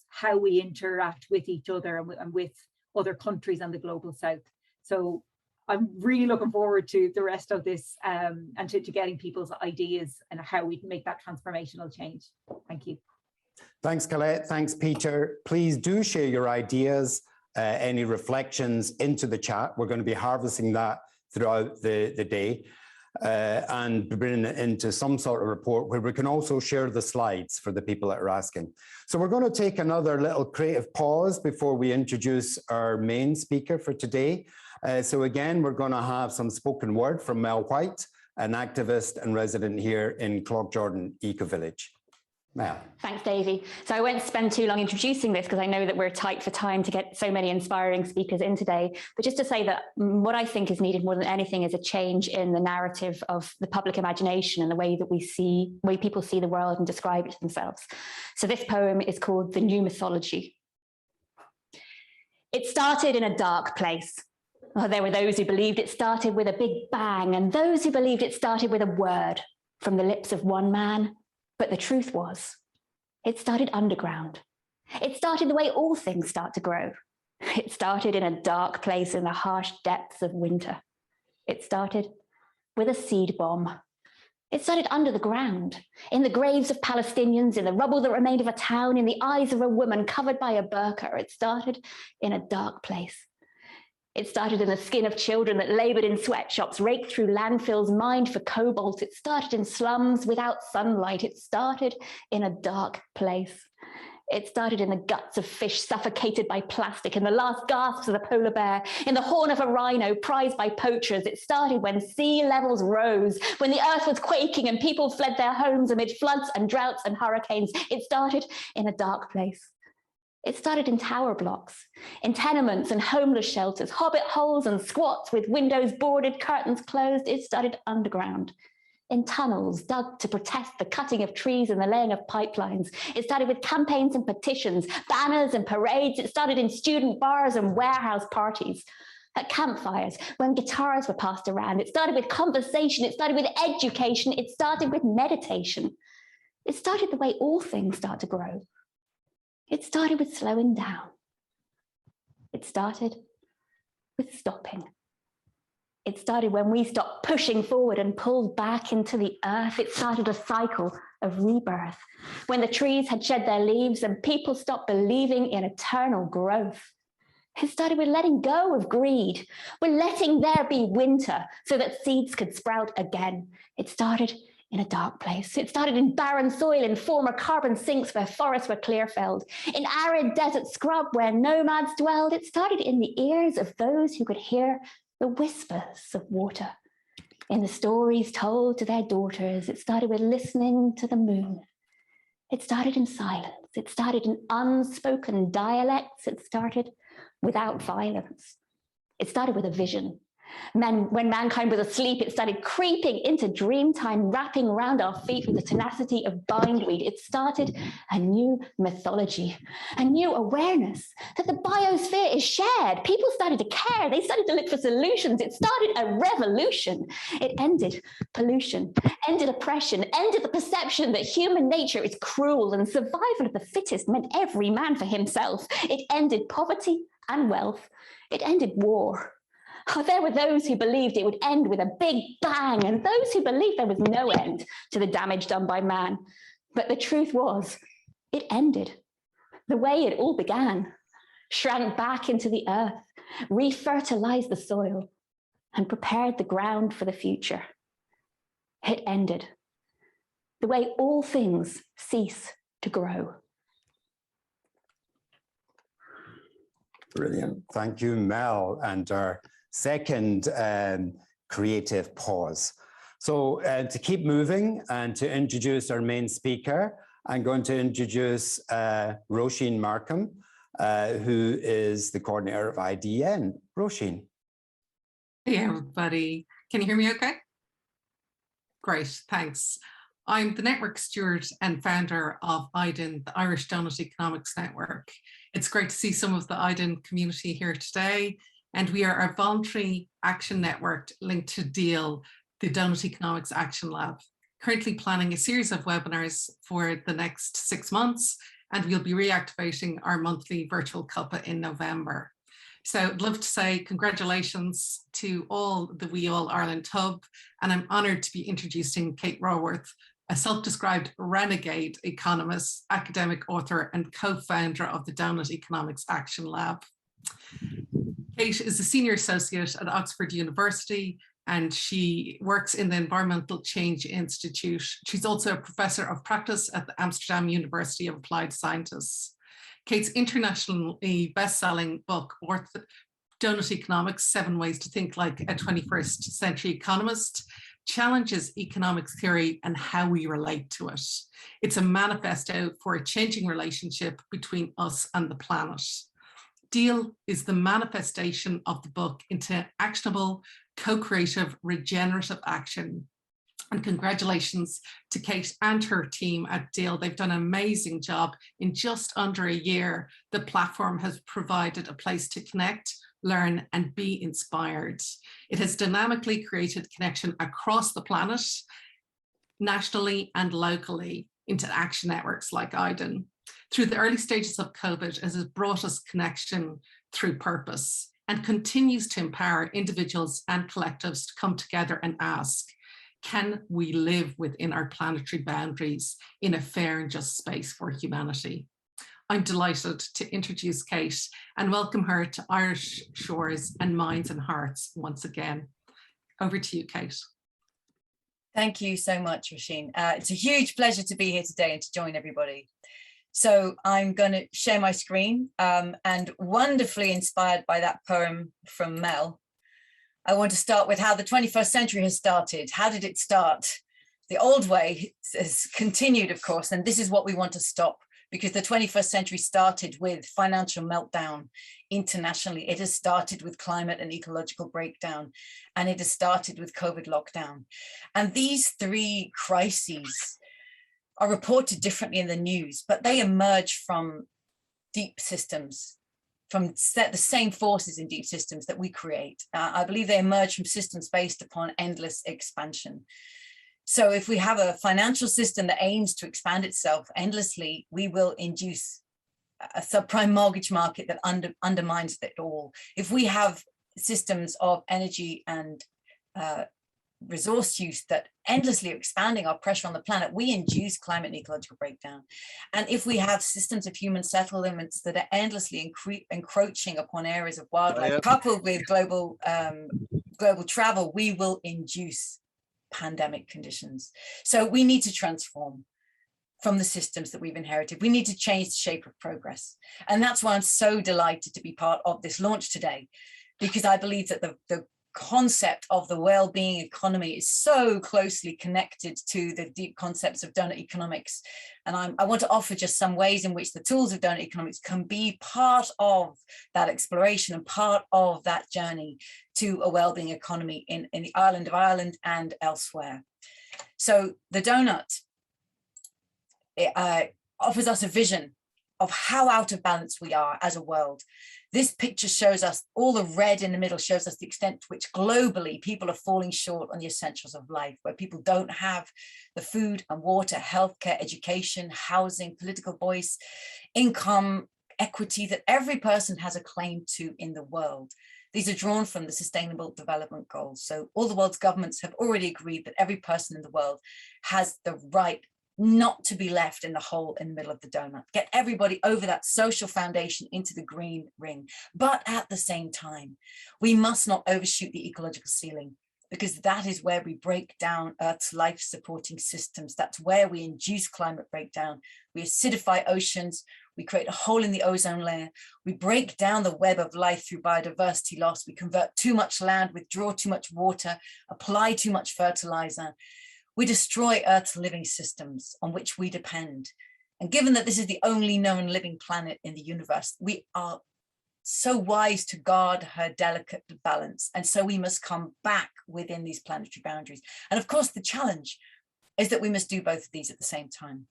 how we interact with each other and with other countries and the global south. So I'm really looking forward to the rest of this and to getting people's ideas and how we can make that transformational change. Thank you.
Thanks, Colette. Thanks, Peter. Please do share your ideas, any reflections into the chat. We're going to be harvesting that throughout the day and bringing it into some sort of report where we can also share the slides for the people that are asking. So we're going to take another little creative pause before we introduce our main speaker for today. So again, we're going to have some spoken word from Mel White, an activist and resident here in Cloghjordan Eco-Village. Mel.
Thanks, Davey. So I won't spend too long introducing this because I know that we're tight for time to get so many inspiring speakers in today. But just to say that what I think is needed more than anything is a change in the narrative of the public imagination and the way that the way people see the world and describe it to themselves. So this poem is called The New Mythology. It started in a dark place. Oh, there were those who believed it started with a big bang, and those who believed it started with a word from the lips of one man. But the truth was, it started underground. It started the way all things start to grow. It started in a dark place in the harsh depths of winter. It started with a seed bomb. It started under the ground, in the graves of Palestinians, in the rubble that remained of a town, in the eyes of a woman covered by a burqa. It started in a dark place. It started in the skin of children that laboured in sweatshops, raked through landfills, mined for cobalt. It started in slums without sunlight. It started in a dark place. It started in the guts of fish suffocated by plastic, in the last gasps of the polar bear, in the horn of a rhino prized by poachers. It started when sea levels rose, when the earth was quaking and people fled their homes amid floods and droughts and hurricanes. It started in a dark place. It started in tower blocks, in tenements and homeless shelters, hobbit holes and squats with windows boarded, curtains closed. It started underground, in tunnels dug to protest the cutting of trees and the laying of pipelines. It started with campaigns and petitions, banners and parades. It started in student bars and warehouse parties, at campfires, when guitars were passed around. It started with conversation. It started with education. It started with meditation. It started the way all things start to grow. It started with slowing down. It started with stopping. It started when we stopped pushing forward and pulled back into the earth. It started a cycle of rebirth, when the trees had shed their leaves and people stopped believing in eternal growth. It started with letting go of greed, with letting there be winter so that seeds could sprout again. It started in a dark place. It started in barren soil, in former carbon sinks where forests were clear-felled, in arid desert scrub where nomads dwelled. It started in the ears of those who could hear the whispers of water, in the stories told to their daughters. It started with listening to the moon. It started in silence. It started in unspoken dialects. It started without violence. It started with a vision. When mankind was asleep, it started creeping into dreamtime, wrapping around our feet with the tenacity of bindweed. It started a new mythology, a new awareness that the biosphere is shared. People started to care. They started to look for solutions. It started a revolution. It ended pollution, ended oppression, ended the perception that human nature is cruel and survival of the fittest meant every man for himself. It ended poverty and wealth. It ended war. Oh, there were those who believed it would end with a big bang, and those who believed there was no end to the damage done by man. But the truth was, it ended the way it all began, shrank back into the earth, refertilized the soil, and prepared the ground for the future. It ended the way all things cease to grow.
Brilliant. Thank you, Mel. And our second creative pause. So to keep moving and to introduce our main speaker, I'm going to introduce Roisin Markham, who is the coordinator of IDN. Roisin.
Hey, everybody. Can you hear me okay? Great, thanks. I'm the network steward and founder of IDEN, the Irish Donut Economics Network. It's great to see some of the IDEN community here today, and we are a voluntary action network linked to DEAL, the Donut Economics Action Lab. Currently planning a series of webinars for the next 6 months, and we'll be reactivating our monthly virtual cuppa in November. So I'd love to say congratulations to all the We All Ireland Hub, and I'm honoured to be introducing Kate Raworth, a self-described renegade economist, academic author, and co-founder of the Donut Economics Action Lab. Kate is a senior associate at Oxford University, and she works in the Environmental Change Institute. She's also a professor of practice at the Amsterdam University of Applied Sciences. Kate's internationally best-selling book, Donut Economics, 7 Ways to Think Like a 21st Century Economist, challenges economics theory and how we relate to it. It's a manifesto for a changing relationship between us and the planet. DEAL is the manifestation of the book into actionable, co-creative, regenerative action. And congratulations to Kate and her team at DEAL. They've done an amazing job. In just under a year, the platform has provided a place to connect, learn, and be inspired. It has dynamically created connection across the planet, nationally and locally, into action networks like IDEN. Through the early stages of COVID, it has brought us connection through purpose and continues to empower individuals and collectives to come together and ask, can we live within our planetary boundaries in a fair and just space for humanity? I'm delighted to introduce Kate and welcome her to Irish shores and minds and hearts once again. Over to you, Kate.
Thank you so much, Roisin. It's a huge pleasure to be here today and to join everybody. So I'm going to share my screen, and wonderfully inspired by that poem from Mel, I want to start with how the 21st century has started. How did it start? The old way has continued, of course, and this is what we want to stop, because the 21st century started with financial meltdown internationally. It has started with climate and ecological breakdown, and it has started with COVID lockdown. And these 3 crises are reported differently in the news, but they emerge from deep systems, from the same forces in deep systems that we create. I believe they emerge from systems based upon endless expansion. So if we have a financial system that aims to expand itself endlessly, we will induce a subprime mortgage market that undermines it all. If we have systems of energy and resource use that endlessly expanding our pressure on the planet, we induce climate and ecological breakdown. And if we have systems of human settlements that are endlessly encroaching upon areas of wildlife, coupled with global travel, we will induce pandemic conditions. So we need to transform from the systems that we've inherited. We need to change the shape of progress. And that's why I'm so delighted to be part of this launch today, because I believe that the concept of the well-being economy is so closely connected to the deep concepts of donut economics. And I want to offer just some ways in which the tools of donut economics can be part of that exploration and part of that journey to a well-being economy in the island of Ireland and elsewhere. So the donut offers us a vision of how out of balance we are as a world. This picture shows us, all the red in the middle shows us the extent to which globally people are falling short on the essentials of life, where people don't have the food and water, healthcare, education, housing, political voice, income, equity that every person has a claim to in the world. These are drawn from the Sustainable Development Goals. So all the world's governments have already agreed that every person in the world has the right not to be left in the hole in the middle of the donut. Get everybody over that social foundation into the green ring. But at the same time, we must not overshoot the ecological ceiling, because that is where we break down Earth's life supporting systems. That's where we induce climate breakdown. We acidify oceans. We create a hole in the ozone layer. We break down the web of life through biodiversity loss. We convert too much land, withdraw too much water, apply too much fertilizer. We destroy Earth's living systems on which we depend. And given that this is the only known living planet in the universe, we are so wise to guard her delicate balance. And so we must come back within these planetary boundaries. And of course, the challenge is that we must do both of these at the same time.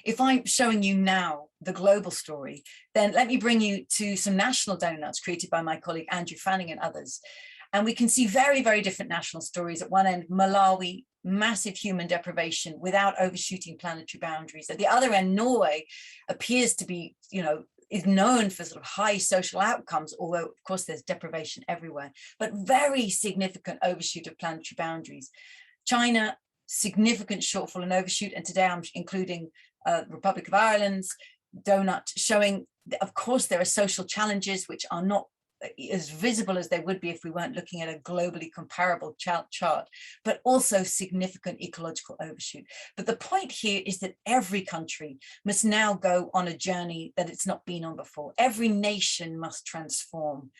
If I'm showing you now the global story, then let me bring you to some national donuts created by my colleague Andrew Fanning and others. And we can see very, very different national stories. At one end, Malawi, massive human deprivation without overshooting planetary boundaries. At the other end, Norway appears to be, is known for sort of high social outcomes, although of course there's deprivation everywhere, but very significant overshoot of planetary boundaries. China, significant shortfall and overshoot, and today I'm including Republic of Ireland's donut, showing that of course there are social challenges which are not as visible as they would be if we weren't looking at a globally comparable chart, but also significant ecological overshoot. But the point here is that every country must now go on a journey that it's not been on before. Every nation must transform.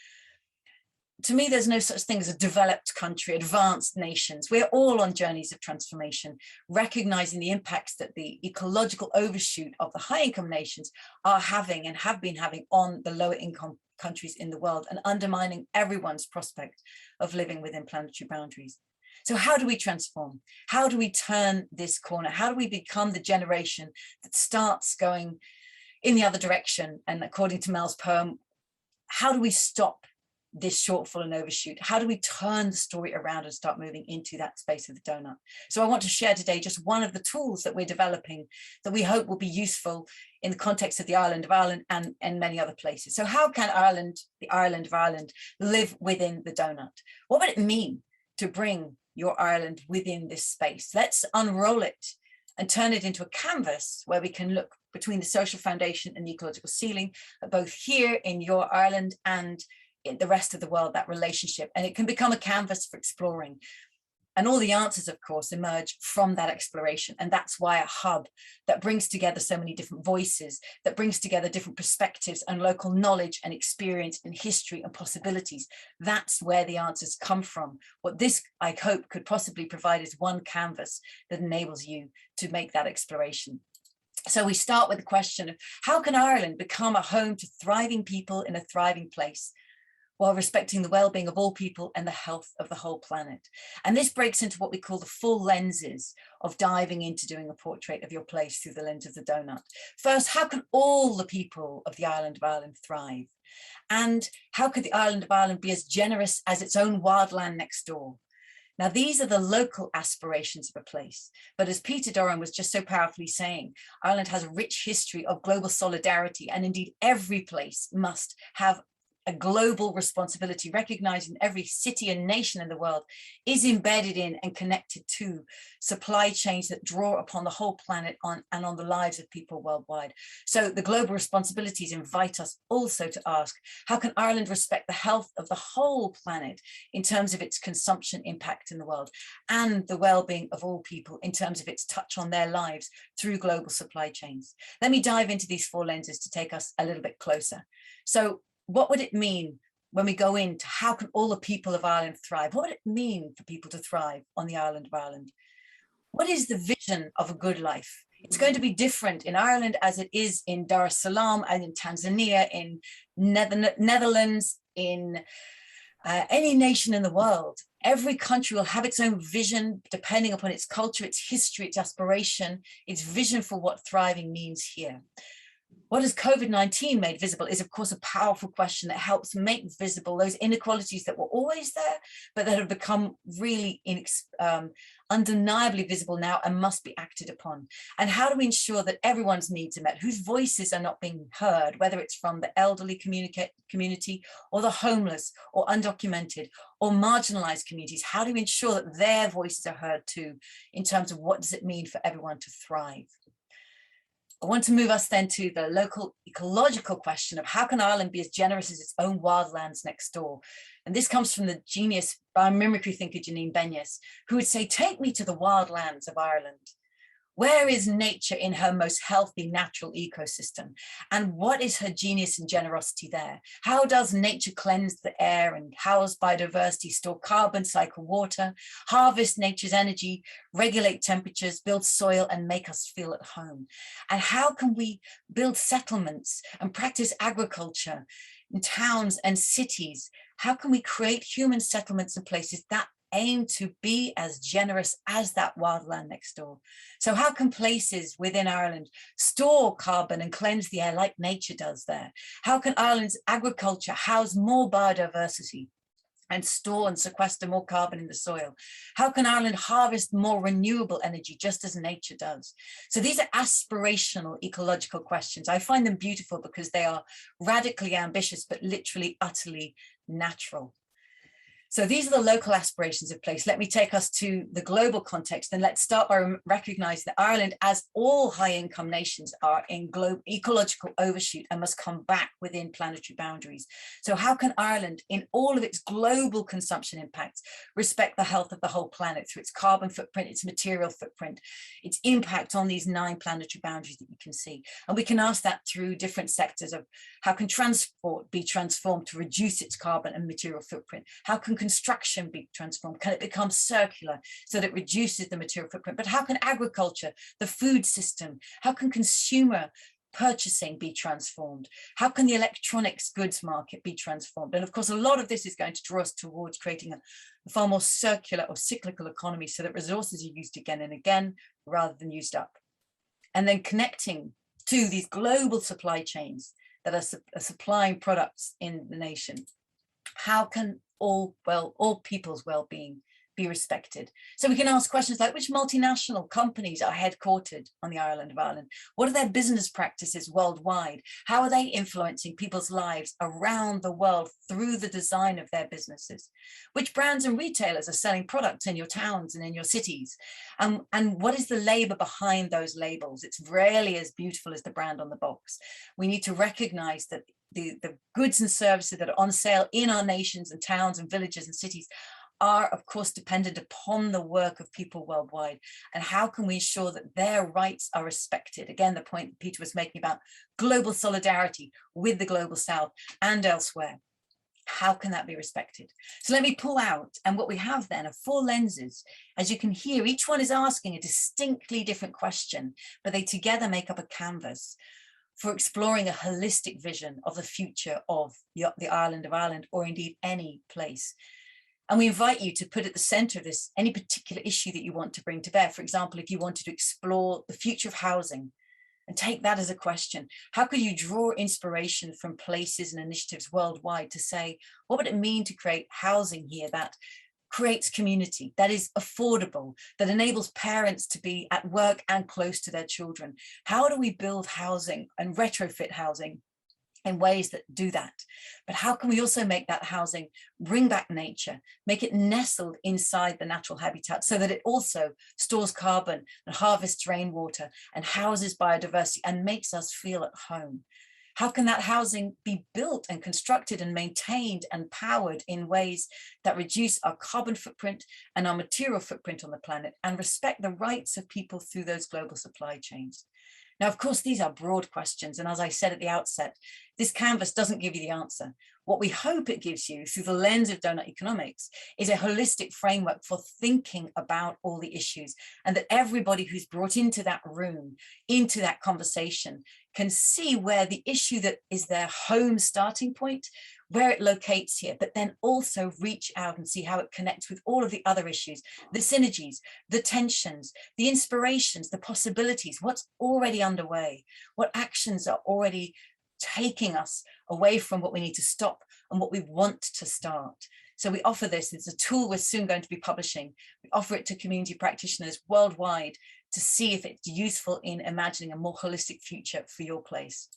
To me, there's no such thing as a developed country, advanced nations. We're all on journeys of transformation, recognizing the impacts that the ecological overshoot of the high-income nations are having and have been having on the lower income countries in the world, and undermining everyone's prospect of living within planetary boundaries. So how do we transform? How do we turn this corner? How do we become the generation that starts going in the other direction? And according to Mel's poem, how do we stop this shortfall and overshoot? How do we turn the story around and start moving into that space of the donut? So I want to share today just one of the tools that we're developing that we hope will be useful in the context of the island of Ireland and many other places. So how can Ireland, the island of Ireland, live within the donut? What would it mean to bring your Ireland within this space? Let's unroll it and turn it into a canvas where we can look between the social foundation and the ecological ceiling, both here in your Ireland and in the rest of the world, that relationship. And it can become a canvas for exploring. And all the answers, of course, emerge from that exploration. And that's why a hub that brings together so many different voices, that brings together different perspectives and local knowledge and experience and history and possibilities, that's where the answers come from. What this, I hope, could possibly provide is one canvas that enables you to make that exploration. So we start with the question of how can Ireland become a home to thriving people in a thriving place, while respecting the well-being of all people and the health of the whole planet. And this breaks into what we call the full lenses of diving into doing a portrait of your place through the lens of the donut. First, how can all the people of the island of Ireland thrive? And how could the island of Ireland be as generous as its own wildland next door? Now, these are the local aspirations of a place. But as Peter Doran was just so powerfully saying, Ireland has a rich history of global solidarity, and indeed every place must have a global responsibility, recognizing every city and nation in the world is embedded in and connected to supply chains that draw upon the whole planet and on the lives of people worldwide. So the global responsibilities invite us also to ask, how can Ireland respect the health of the whole planet in terms of its consumption impact in the world, and the well-being of all people in terms of its touch on their lives through global supply chains? Let me dive into these four lenses to take us a little bit closer. So what would it mean when we go into how can all the people of Ireland thrive? What would it mean for people to thrive on the island of Ireland? What is the vision of a good life? It's going to be different in Ireland as it is in Dar es Salaam and in Tanzania, in Netherlands, in any nation in the world. Every country will have its own vision depending upon its culture, its history, its aspiration, its vision for what thriving means here. What has COVID-19 made visible is, of course, a powerful question that helps make visible those inequalities that were always there, but that have become really undeniably visible now and must be acted upon. And how do we ensure that everyone's needs are met, whose voices are not being heard, whether it's from the elderly community or the homeless or undocumented or marginalized communities? How do we ensure that their voices are heard too, in terms of what does it mean for everyone to thrive? I want to move us then to the local ecological question of how can Ireland be as generous as its own wildlands next door? And this comes from the genius biomimicry thinker Janine Benyus, who would say, take me to the wildlands of Ireland. Where is nature in her most healthy natural ecosystem? And what is her genius and generosity there? How does nature cleanse the air and house biodiversity, store carbon, cycle water, harvest nature's energy, regulate temperatures, build soil, and make us feel at home? And how can we build settlements and practice agriculture in towns and cities? How can we create human settlements and places that aim to be as generous as that wildland next door. So how can places within Ireland store carbon and cleanse the air like nature does there? How can Ireland's agriculture house more biodiversity and store and sequester more carbon in the soil? How can Ireland harvest more renewable energy just as nature does? So these are aspirational ecological questions. I find them beautiful because they are radically ambitious, but literally utterly natural. So these are the local aspirations of place. Let me take us to the global context, and let's start by recognizing that Ireland, as all high-income nations, are in ecological overshoot and must come back within planetary boundaries. So how can Ireland, in all of its global consumption impacts, respect the health of the whole planet through its carbon footprint, its material footprint, its impact on these 9 planetary boundaries that you can see? And we can ask that through different sectors of how can transport be transformed to reduce its carbon and material footprint? How can construction be transformed? Can it become circular so that it reduces the material footprint? But how can agriculture, the food system, how can consumer purchasing be transformed? How can the electronics goods market be transformed? And of course, a lot of this is going to draw us towards creating a far more circular or cyclical economy so that resources are used again and again rather than used up. And then connecting to these global supply chains that are supplying products in the nation. How can all people's well-being be respected? So we can ask questions like, which multinational companies are headquartered on the island of Ireland? What are their business practices worldwide? How are they influencing people's lives around the world through the design of their businesses? Which brands and retailers are selling products in your towns and in your cities? And what is the labor behind those labels? It's rarely as beautiful as the brand on the box. We need to recognize that the goods and services that are on sale in our nations and towns and villages and cities are, of course, dependent upon the work of people worldwide. And how can we ensure that their rights are respected? Again, the point that Peter was making about global solidarity with the global south and elsewhere. How can that be respected? So let me pull out, and what we have then are 4 lenses. As you can hear, each one is asking a distinctly different question, but they together make up a canvas for exploring a holistic vision of the future of the island of Ireland, or indeed any place. And we invite you to put at the center of this any particular issue that you want to bring to bear. For example, if you wanted to explore the future of housing and take that as a question, how could you draw inspiration from places and initiatives worldwide to say, what would it mean to create housing here that creates community, that is affordable, that enables parents to be at work and close to their children? How do we build housing and retrofit housing in ways that do that? But how can we also make that housing bring back nature, make it nestled inside the natural habitat so that it also stores carbon and harvests rainwater and houses biodiversity and makes us feel at home? How can that housing be built and constructed and maintained and powered in ways that reduce our carbon footprint and our material footprint on the planet and respect the rights of people through those global supply chains? Now, of course, these are broad questions. And as I said at the outset, this canvas doesn't give you the answer. What we hope it gives you through the lens of donut economics is a holistic framework for thinking about all the issues, and that everybody who's brought into that room, into that conversation, can see where the issue that is their home starting point, where it locates here, but then also reach out and see how it connects with all of the other issues, the synergies, the tensions, the inspirations, the possibilities, what's already underway, what actions are already taking us away from what we need to stop and what we want to start. So we offer this, it's a tool we're soon going to be publishing. We offer it to community practitioners worldwide to see if it's useful in imagining a more holistic future for your place.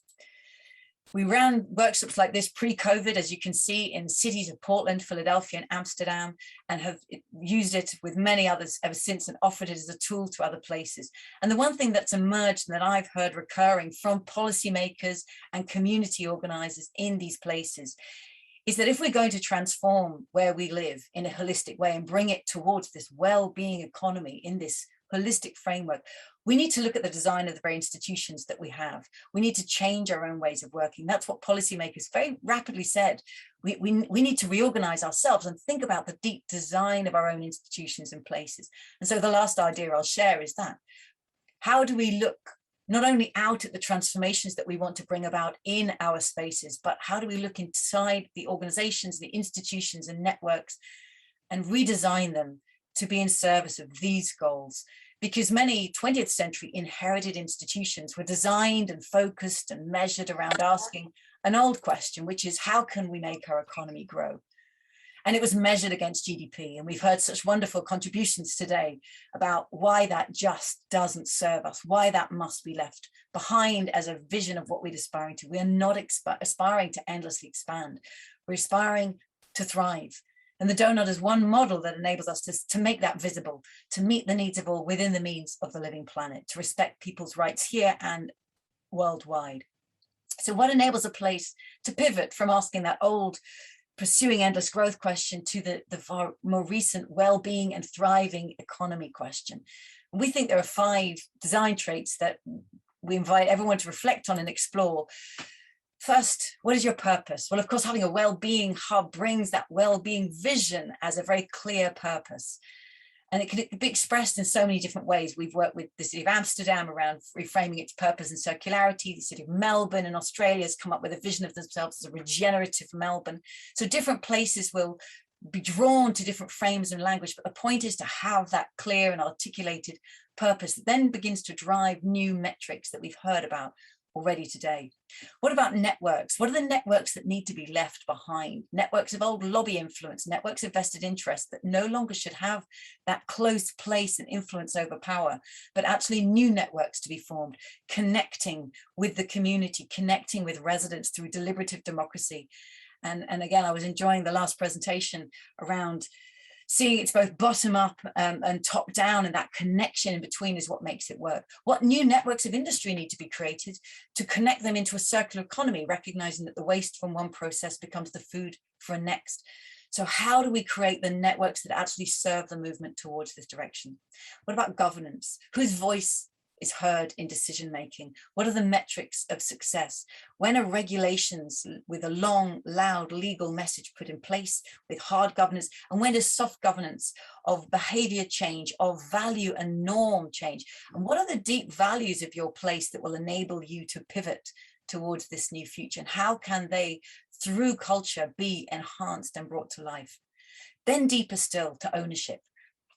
We ran workshops like this pre-COVID, as you can see, in cities of Portland, Philadelphia, and Amsterdam, and have used it with many others ever since and offered it as a tool to other places. And the one thing that's emerged and that I've heard recurring from policymakers and community organizers in these places is that if we're going to transform where we live in a holistic way and bring it towards this well-being economy in this holistic framework, we need to look at the design of the very institutions that we have. We need to change our own ways of working. That's what policymakers very rapidly said. We need to reorganize ourselves and think about the deep design of our own institutions and places. And so the last idea I'll share is that. How do we look not only out at the transformations that we want to bring about in our spaces, but how do we look inside the organizations, the institutions and networks and redesign them to be in service of these goals. Because many 20th century inherited institutions were designed and focused and measured around asking an old question, which is, how can we make our economy grow? And it was measured against GDP. And we've heard such wonderful contributions today about why that just doesn't serve us, why that must be left behind as a vision of what we're aspiring to. We are not aspiring to endlessly expand. We're aspiring to thrive. And the donut is one model that enables us to make that visible, to meet the needs of all within the means of the living planet, to respect people's rights here and worldwide. So what enables a place to pivot from asking that old pursuing endless growth question to the far more recent well-being and thriving economy question? We think there are 5 design traits that we invite everyone to reflect on and explore. First, what is your purpose? Well, of course, having a well-being hub brings that well-being vision as a very clear purpose. And it can be expressed in so many different ways. We've worked with the City of Amsterdam around reframing its purpose and circularity. The City of Melbourne in Australia has come up with a vision of themselves as a regenerative Melbourne. So different places will be drawn to different frames and language, but the point is to have that clear and articulated purpose that then begins to drive new metrics that we've heard about already today. What about networks? What are the networks that need to be left behind? Networks of old lobby influence, networks of vested interest that no longer should have that close place and influence over power, but actually new networks to be formed, connecting with the community, connecting with residents through deliberative democracy. And again, I was enjoying the last presentation around seeing it's both bottom up and top down, and that connection in between is what makes it work. What new networks of industry need to be created to connect them into a circular economy, recognizing that the waste from one process becomes the food for a next. So how do we create the networks that actually serve the movement towards this direction? What about governance? Whose voice is heard in decision making? What are the metrics of success? When are regulations with a long, loud legal message put in place with hard governance? And when does soft governance of behavior change, of value and norm change? And what are the deep values of your place that will enable you to pivot towards this new future? And how can they, through culture, be enhanced and brought to life? Then deeper still, to ownership.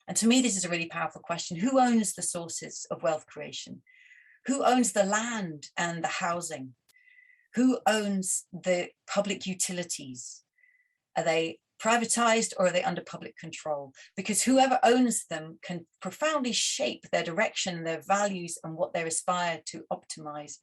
And to me, this is a really powerful question. Who owns the sources of wealth creation? Who owns the land and the housing? Who owns the public utilities? Are they privatized or are they under public control? Because whoever owns them can profoundly shape their direction, their values, and what they aspire to optimize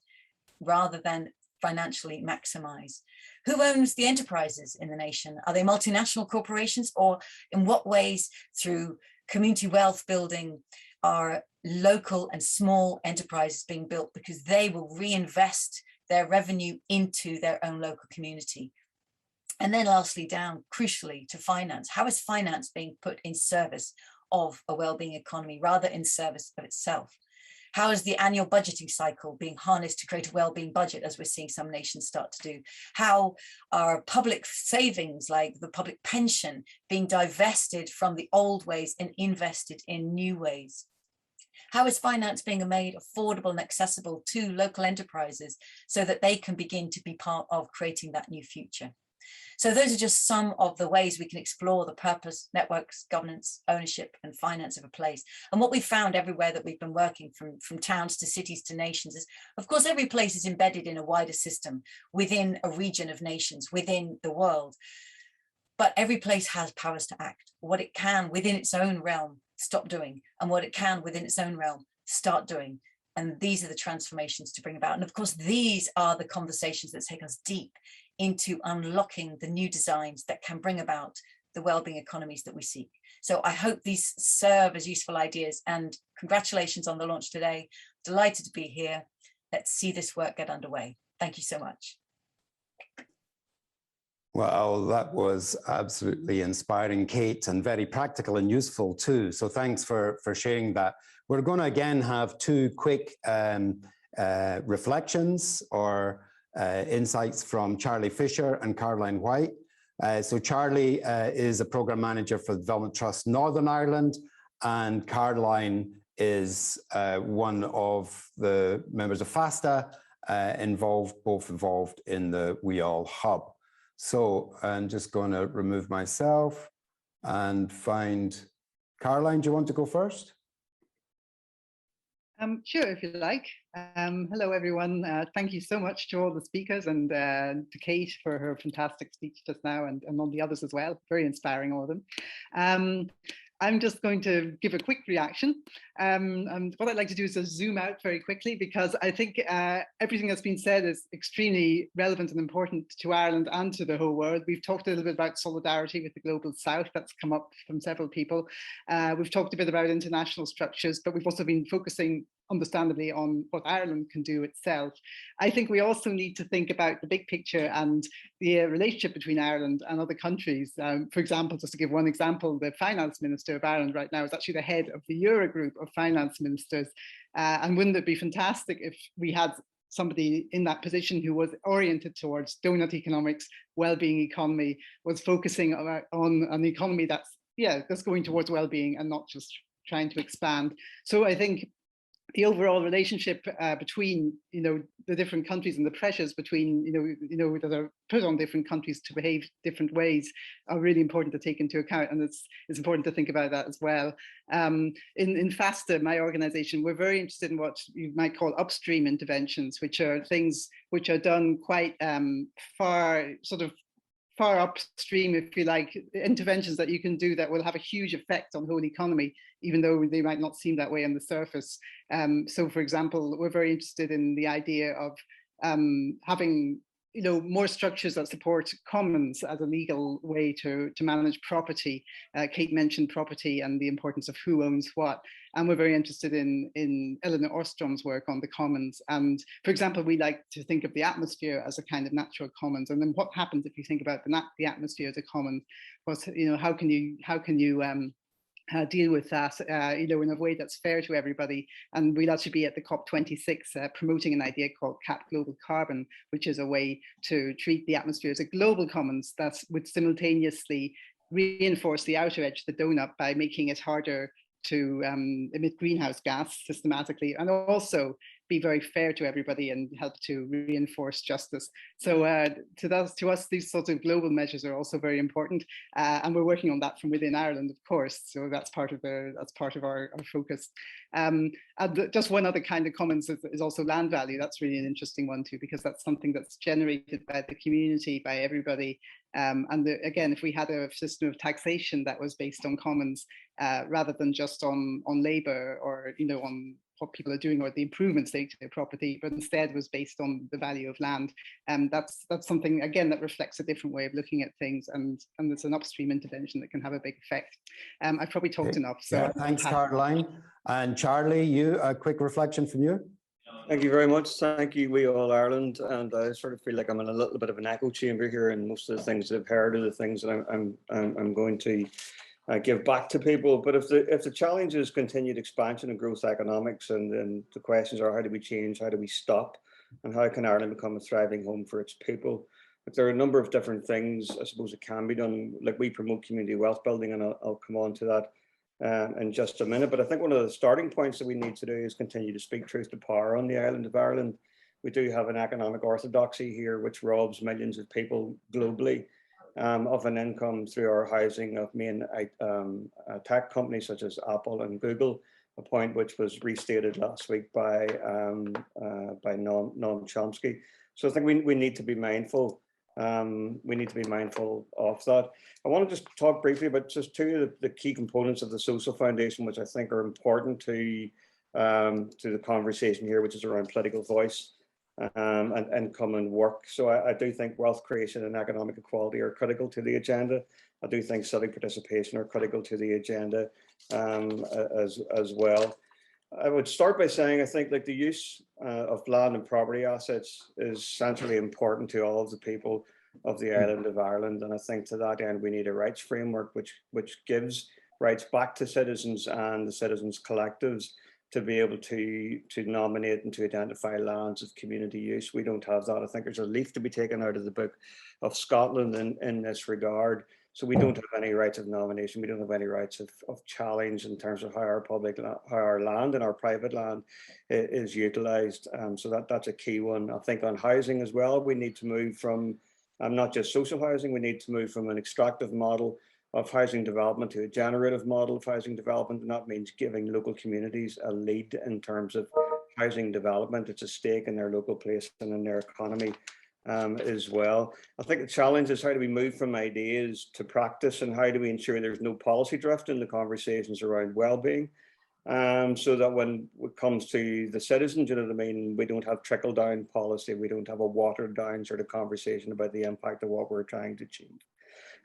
rather than financially maximize. Who owns the enterprises in the nation? Are they multinational corporations, or in what ways, through community wealth building, are local and small enterprises being built because they will reinvest their revenue into their own local community? And then lastly, down crucially to finance. How is finance being put in service of a well-being economy rather in service of itself? How is the annual budgeting cycle being harnessed to create a well-being budget, as we're seeing some nations start to do? How are public savings, like the public pension, being divested from the old ways and invested in new ways? How is finance being made affordable and accessible to local enterprises so that they can begin to be part of creating that new future? So those are just some of the ways we can explore the purpose, networks, governance, ownership, and finance of a place. And what we found everywhere that we've been working, from towns to cities to nations, is, of course, every place is embedded in a wider system within a region of nations, within the world. But every place has powers to act. What it can within its own realm stop doing, and what it can within its own realm start doing. And these are the transformations to bring about. And of course, these are the conversations that take us deep into unlocking the new designs that can bring about the wellbeing economies that we seek. So I hope these serve as useful ideas, and congratulations on the launch today. Delighted to be here. Let's see this work get underway. Thank you so much.
Well, that was absolutely inspiring, Kate, and very practical and useful too. So thanks for sharing that. We're going to again have 2 quick reflections or insights from Charlie Fisher and Caroline White. So Charlie is a program manager for the Development Trust Northern Ireland, and Caroline is one of the members of FASTA, both involved in the We All Hub. So I'm just going to remove myself and find Caroline. Do you want to go first?
Sure, if you like. Hello, everyone. Thank you so much to all the speakers and to Kate for her fantastic speech just now, and all the others as well. Very inspiring, all of them. I'm just going to give a quick reaction. And what I'd like to do is just zoom out very quickly, because I think everything that's been said is extremely relevant and important to Ireland and to the whole world. We've talked a little bit about solidarity with the global south. That's come up from several people. We've talked a bit about international structures, but we've also been focusing understandably on what Ireland can do itself. I think we also need to think about the big picture and the relationship between Ireland and other countries. For example, just to give one example, the finance minister of Ireland right now is actually the head of the Eurogroup of finance ministers. And wouldn't it be fantastic if we had somebody in that position who was oriented towards donut economics, well-being economy, was focusing on an economy that's going towards well-being and not just trying to expand. So I think the overall relationship between the different countries and the pressures between that are put on different countries to behave different ways are really important to take into account, and it's important to think about that as well. In FASTA, my organization, we're very interested in what you might call upstream interventions, which are things which are done quite far upstream, if you like, interventions that you can do that will have a huge effect on the whole economy, even though they might not seem that way on the surface. So, for example, we're very interested in the idea of having more structures that support commons as a legal way to manage property. Kate mentioned property and the importance of who owns what. And we're very interested in Elinor Ostrom's work on the commons. And for example, we like to think of the atmosphere as a kind of natural commons. And then what happens if you think about the atmosphere as a commons? How can you deal with that, in a way that's fair to everybody? And we'll actually be at the COP26 promoting an idea called Cap Global Carbon, which is a way to treat the atmosphere as a global commons that would simultaneously reinforce the outer edge, the donut, by making it harder to emit greenhouse gas systematically, and also be very fair to everybody and help to reinforce justice. So to us, these sorts of global measures are also very important, and we're working on that from within Ireland, of course. So that's part of our focus. And just one other kind of commons is also land value. That's really an interesting one too, because that's something that's generated by the community, by everybody. Again, if we had a system of taxation that was based on commons rather than just on labour or on what people are doing or the improvements they do to their property, but instead was based on the value of land. That's something, again, that reflects a different way of looking at things, and it's an upstream intervention that can have a big effect. I've probably talked enough. So
yeah, thanks, Caroline. And Charlie, a quick reflection from you?
Thank you very much. Thank you, We All Ireland. And I sort of feel like I'm in a little bit of an echo chamber here, and most of the things that I've heard are the things that I'm going to give back to people. But if the challenge is continued expansion and growth economics, and the questions are, how do we change, how do we stop, and how can Ireland become a thriving home for its people? But there are a number of different things I suppose that can be done. Like, we promote community wealth building, and I'll come on to that in just a minute. But I think one of the starting points that we need to do is continue to speak truth to power on the island of Ireland. We do have an economic orthodoxy here which robs millions of people globally of an income through our housing of main tech companies such as Apple and Google, a point which was restated last week by Noam Chomsky. So I think we need to be mindful. We need to be mindful of that. I want to just talk briefly about just two of the key components of the social foundation, which I think are important to the conversation here, which is around political voice and income and work. So I do think wealth creation and economic equality are critical to the agenda. I do think civic participation are critical to the agenda as well. I would start by saying I think the use of land and property assets is centrally important to all of the people of the island of Ireland, and I think to that end we need a rights framework which gives rights back to citizens and the citizens' collectives to be able to nominate and to identify lands of community use. We don't have that. I think there's a leaf to be taken out of the book of Scotland in this regard. So we don't have any rights of nomination. We don't have any rights of challenge in terms of how our land and our private land is utilised. So that's a key one. I think on housing as well, we need to move from not just social housing. We need to move from an extractive model of housing development to a generative model of housing development, and that means giving local communities a lead in terms of housing development. It's a stake in their local place and in their economy as well. I think the challenge is, how do we move from ideas to practice, and how do we ensure there's no policy drift in the conversations around well-being, so that when it comes to the citizens, you know what I mean, we don't have trickle-down policy, we don't have a watered-down sort of conversation about the impact of what we're trying to achieve.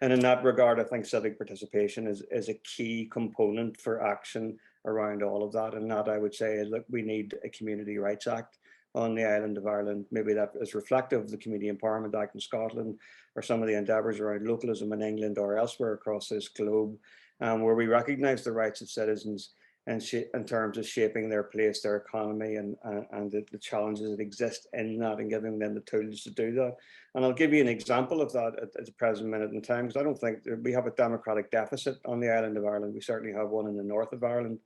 And in that regard, I think civic participation is a key component for action around all of that. And that, I would say, is, look, we need a Community Rights Act on the island of Ireland. Maybe that is reflective of the Community Empowerment Act in Scotland, or some of the endeavours around localism in England or elsewhere across this globe, where we recognise the rights of citizens in terms of shaping their place, their economy, and the challenges that exist in that, and giving them the tools to do that. And I'll give you an example of that at the present minute in time, because I don't think we have a democratic deficit on the island of Ireland. We certainly have one in the north of Ireland.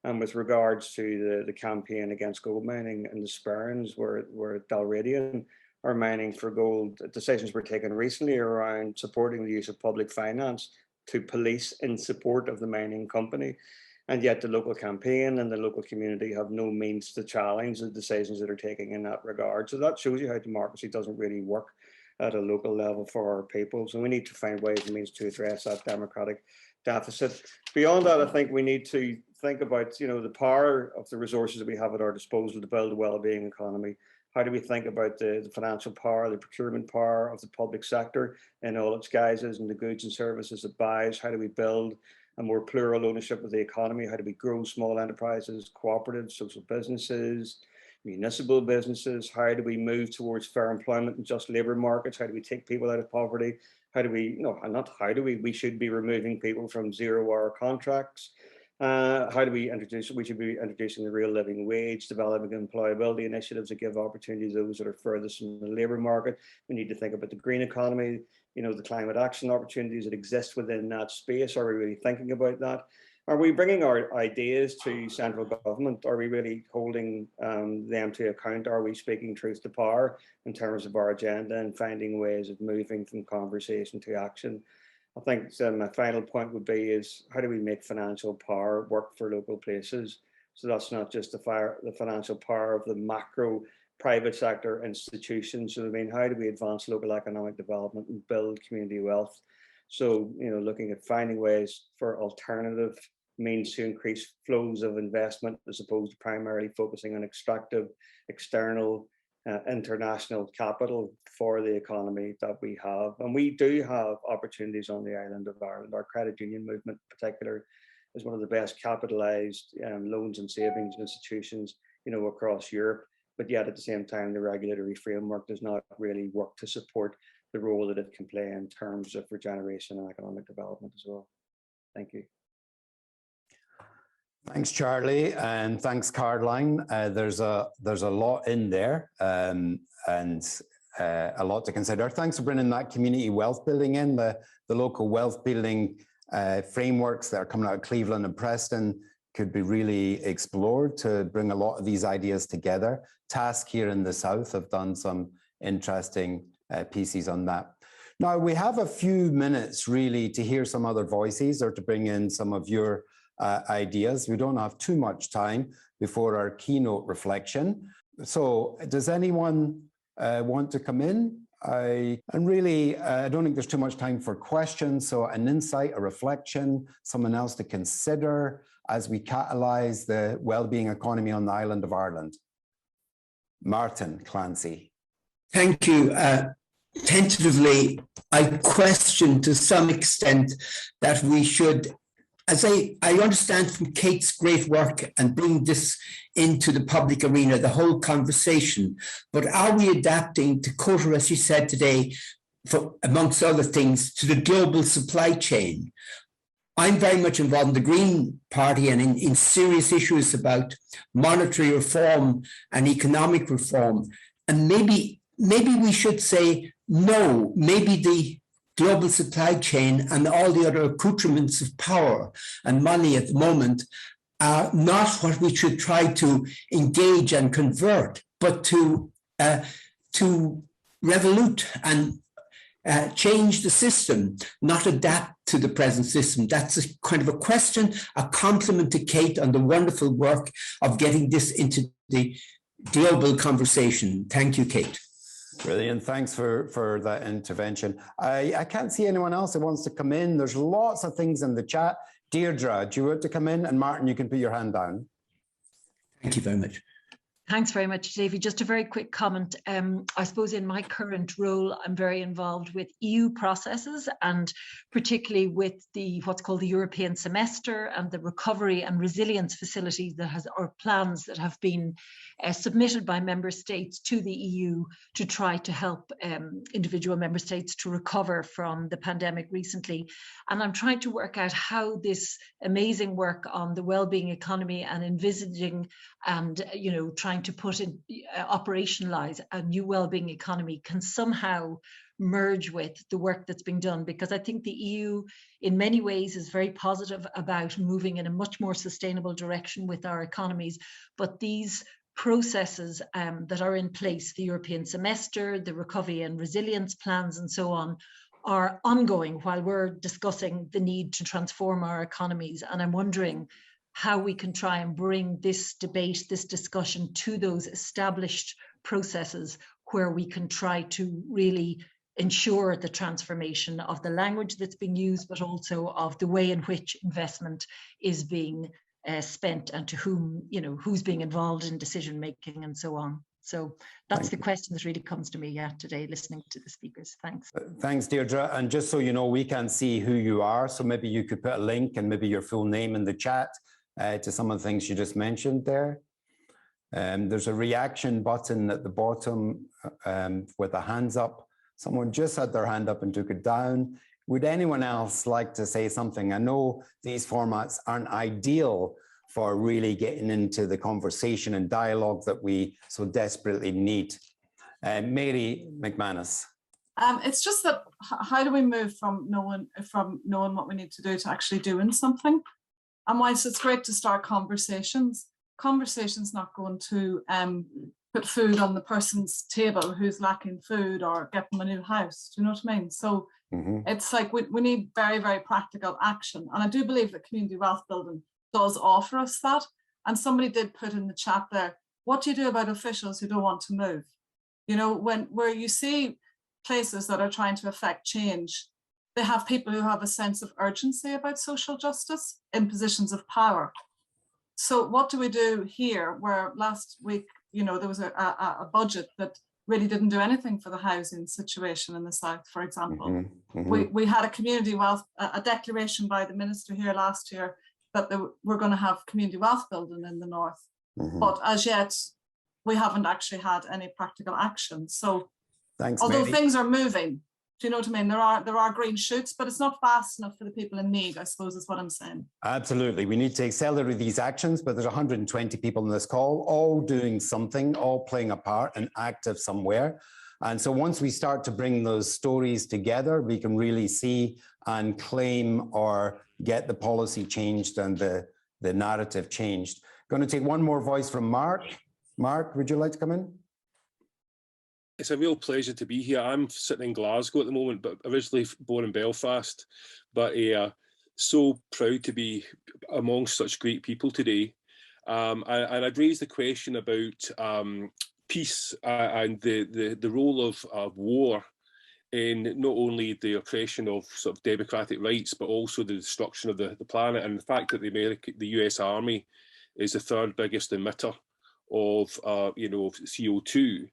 And with regards to the campaign against gold mining in the Sperrins, where Dalradian are mining for gold, decisions were taken recently around supporting the use of public finance to police in support of the mining company. And yet the local campaign and the local community have no means to challenge the decisions that are taken in that regard. So that shows you how democracy doesn't really work at a local level for our people. So we need to find ways and means to address that democratic deficit. Beyond that, I think we need to think about, you know, the power of the resources that we have at our disposal to build a well-being economy. How do we think about the financial power, the procurement power of the public sector in all its guises, and the goods and services it buys? How do we build a more plural ownership of the economy? How do we grow small enterprises, cooperatives, social businesses, municipal businesses? How do we move towards fair employment and just labour markets? How do we take people out of poverty? How do we, no, not how do we should be removing people from 0-hour contracts. How do we introduce, we should be introducing the real living wage, developing employability initiatives that give opportunity to those that are furthest from the labour market. We need to think about the green economy, you know, the climate action opportunities that exist within that space. Are we really thinking about that? Are we bringing our ideas to central government? Are we really holding them to account? Are we speaking truth to power in terms of our agenda and finding ways of moving from conversation to action? I think my final point would be is, how do we make financial power work for local places? So that's not just the financial power of the macro private sector institutions. So I mean, how do we advance local economic development and build community wealth? So, you know, looking at finding ways for alternative means to increase flows of investment, as opposed to primarily focusing on extractive, external, international capital for the economy that we have. And we do have opportunities on the island of Ireland. Our credit union movement in particular is one of the best capitalized loans and savings institutions, you know, across Europe. But yet at the same time, the regulatory framework does not really work to support the role that it can play in terms of regeneration and economic development as well. Thank you.
Thanks, Charlie, and thanks, Caroline. There's a lot in there, and a lot to consider. Thanks for bringing that community wealth building in, the local wealth building frameworks that are coming out of Cleveland and Preston could be really explored to bring a lot of these ideas together. TASC here in the South have done some interesting pieces on that. Now, we have a few minutes really to hear some other voices or to bring in some of your ideas. We don't have too much time before our keynote reflection. So does anyone want to come in? I don't think there's too much time for questions. So an insight, a reflection, someone else to consider as we catalyze the wellbeing economy on the island of Ireland. Martin Clancy.
Thank you. Tentatively, I question to some extent that we should, as I understand from Kate's great work and bring this into the public arena, the whole conversation, but are we adapting to quote her, as she said today, for, amongst other things, to the global supply chain? I'm very much involved in the Green Party and in serious issues about monetary reform and economic reform. And maybe we should say, no, maybe the global supply chain and all the other accoutrements of power and money at the moment are not what we should try to engage and convert, but to revolute and change the system, not adapt to the present system? That's a kind of a question, a compliment to Kate on the wonderful work of getting this into the global conversation. Thank you, Kate.
Brilliant. Thanks for that intervention. I can't see anyone else that wants to come in. There's lots of things in the chat. Deirdre, do you want to come in? And Martin, you can put your hand down.
Thank you very much.
Thanks very much, Davey. Just a very quick comment. I suppose in my current role, I'm very involved with EU processes, and particularly with what's called the European semester and the recovery and resilience facility or plans that have been submitted by member states to the EU to try to help individual member states to recover from the pandemic recently. And I'm trying to work out how this amazing work on the wellbeing economy and envisaging and trying to put in operationalize a new wellbeing economy can somehow merge with the work that's being done, because I think the EU in many ways is very positive about moving in a much more sustainable direction with our economies, but these processes that are in place, the European semester, the recovery and resilience plans and so on, are ongoing while we're discussing the need to transform our economies. And I'm wondering how we can try and bring this debate, this discussion to those established processes where we can try to really ensure the transformation of the language that's being used, but also of the way in which investment is being spent and to whom, who's being involved in decision making and so on. So that's the question that really comes to me today, listening to the speakers. Thanks.
Thanks, Deirdre. And just so you know, we can see who you are. So maybe you could put a link and maybe your full name in the chat to some of the things you just mentioned there. There's a reaction button at the bottom with a hands up. Someone just had their hand up and took it down. Would anyone else like to say something? I know these formats aren't ideal for really getting into the conversation and dialogue that we so desperately need. Mary McManus.
It's just that how do we move from knowing what we need to do to actually doing something? And whilst it's great to start conversations not going to put food on the person's table who's lacking food or get them a new house. Do you know what I mean? So it's like we need very, very practical action. And I do believe that community wealth building does offer us that. And somebody did put in the chat there, what do you do about officials who don't want to move? Where you see places that are trying to affect change, they have people who have a sense of urgency about social justice in positions of power. So what do we do here, where last week, there was a budget that really didn't do anything for the housing situation in the South, for example. We had a community wealth, a declaration by the minister here last year that we're going to have community wealth building in the North. But as yet, we haven't actually had any practical action. So although things are moving, do you know what I mean? There are green shoots, but it's not fast enough for the people in need, I suppose is what I'm saying. Absolutely. We need to accelerate these actions, but there's 120 people in this call, all doing something, all playing a part and active somewhere. And so once we start to bring those stories together, we can really see and claim or get the policy changed and the narrative changed. Going to take one more voice from Mark. Mark, would you like to come in?
It's a real pleasure to be here. I'm sitting in Glasgow at the moment, but originally born in Belfast, but so proud to be amongst such great people today. And I'd raise the question about peace and the role of war in not only the oppression of sort of democratic rights, but also the destruction of the planet, and the fact that the US Army is the third biggest emitter of CO2.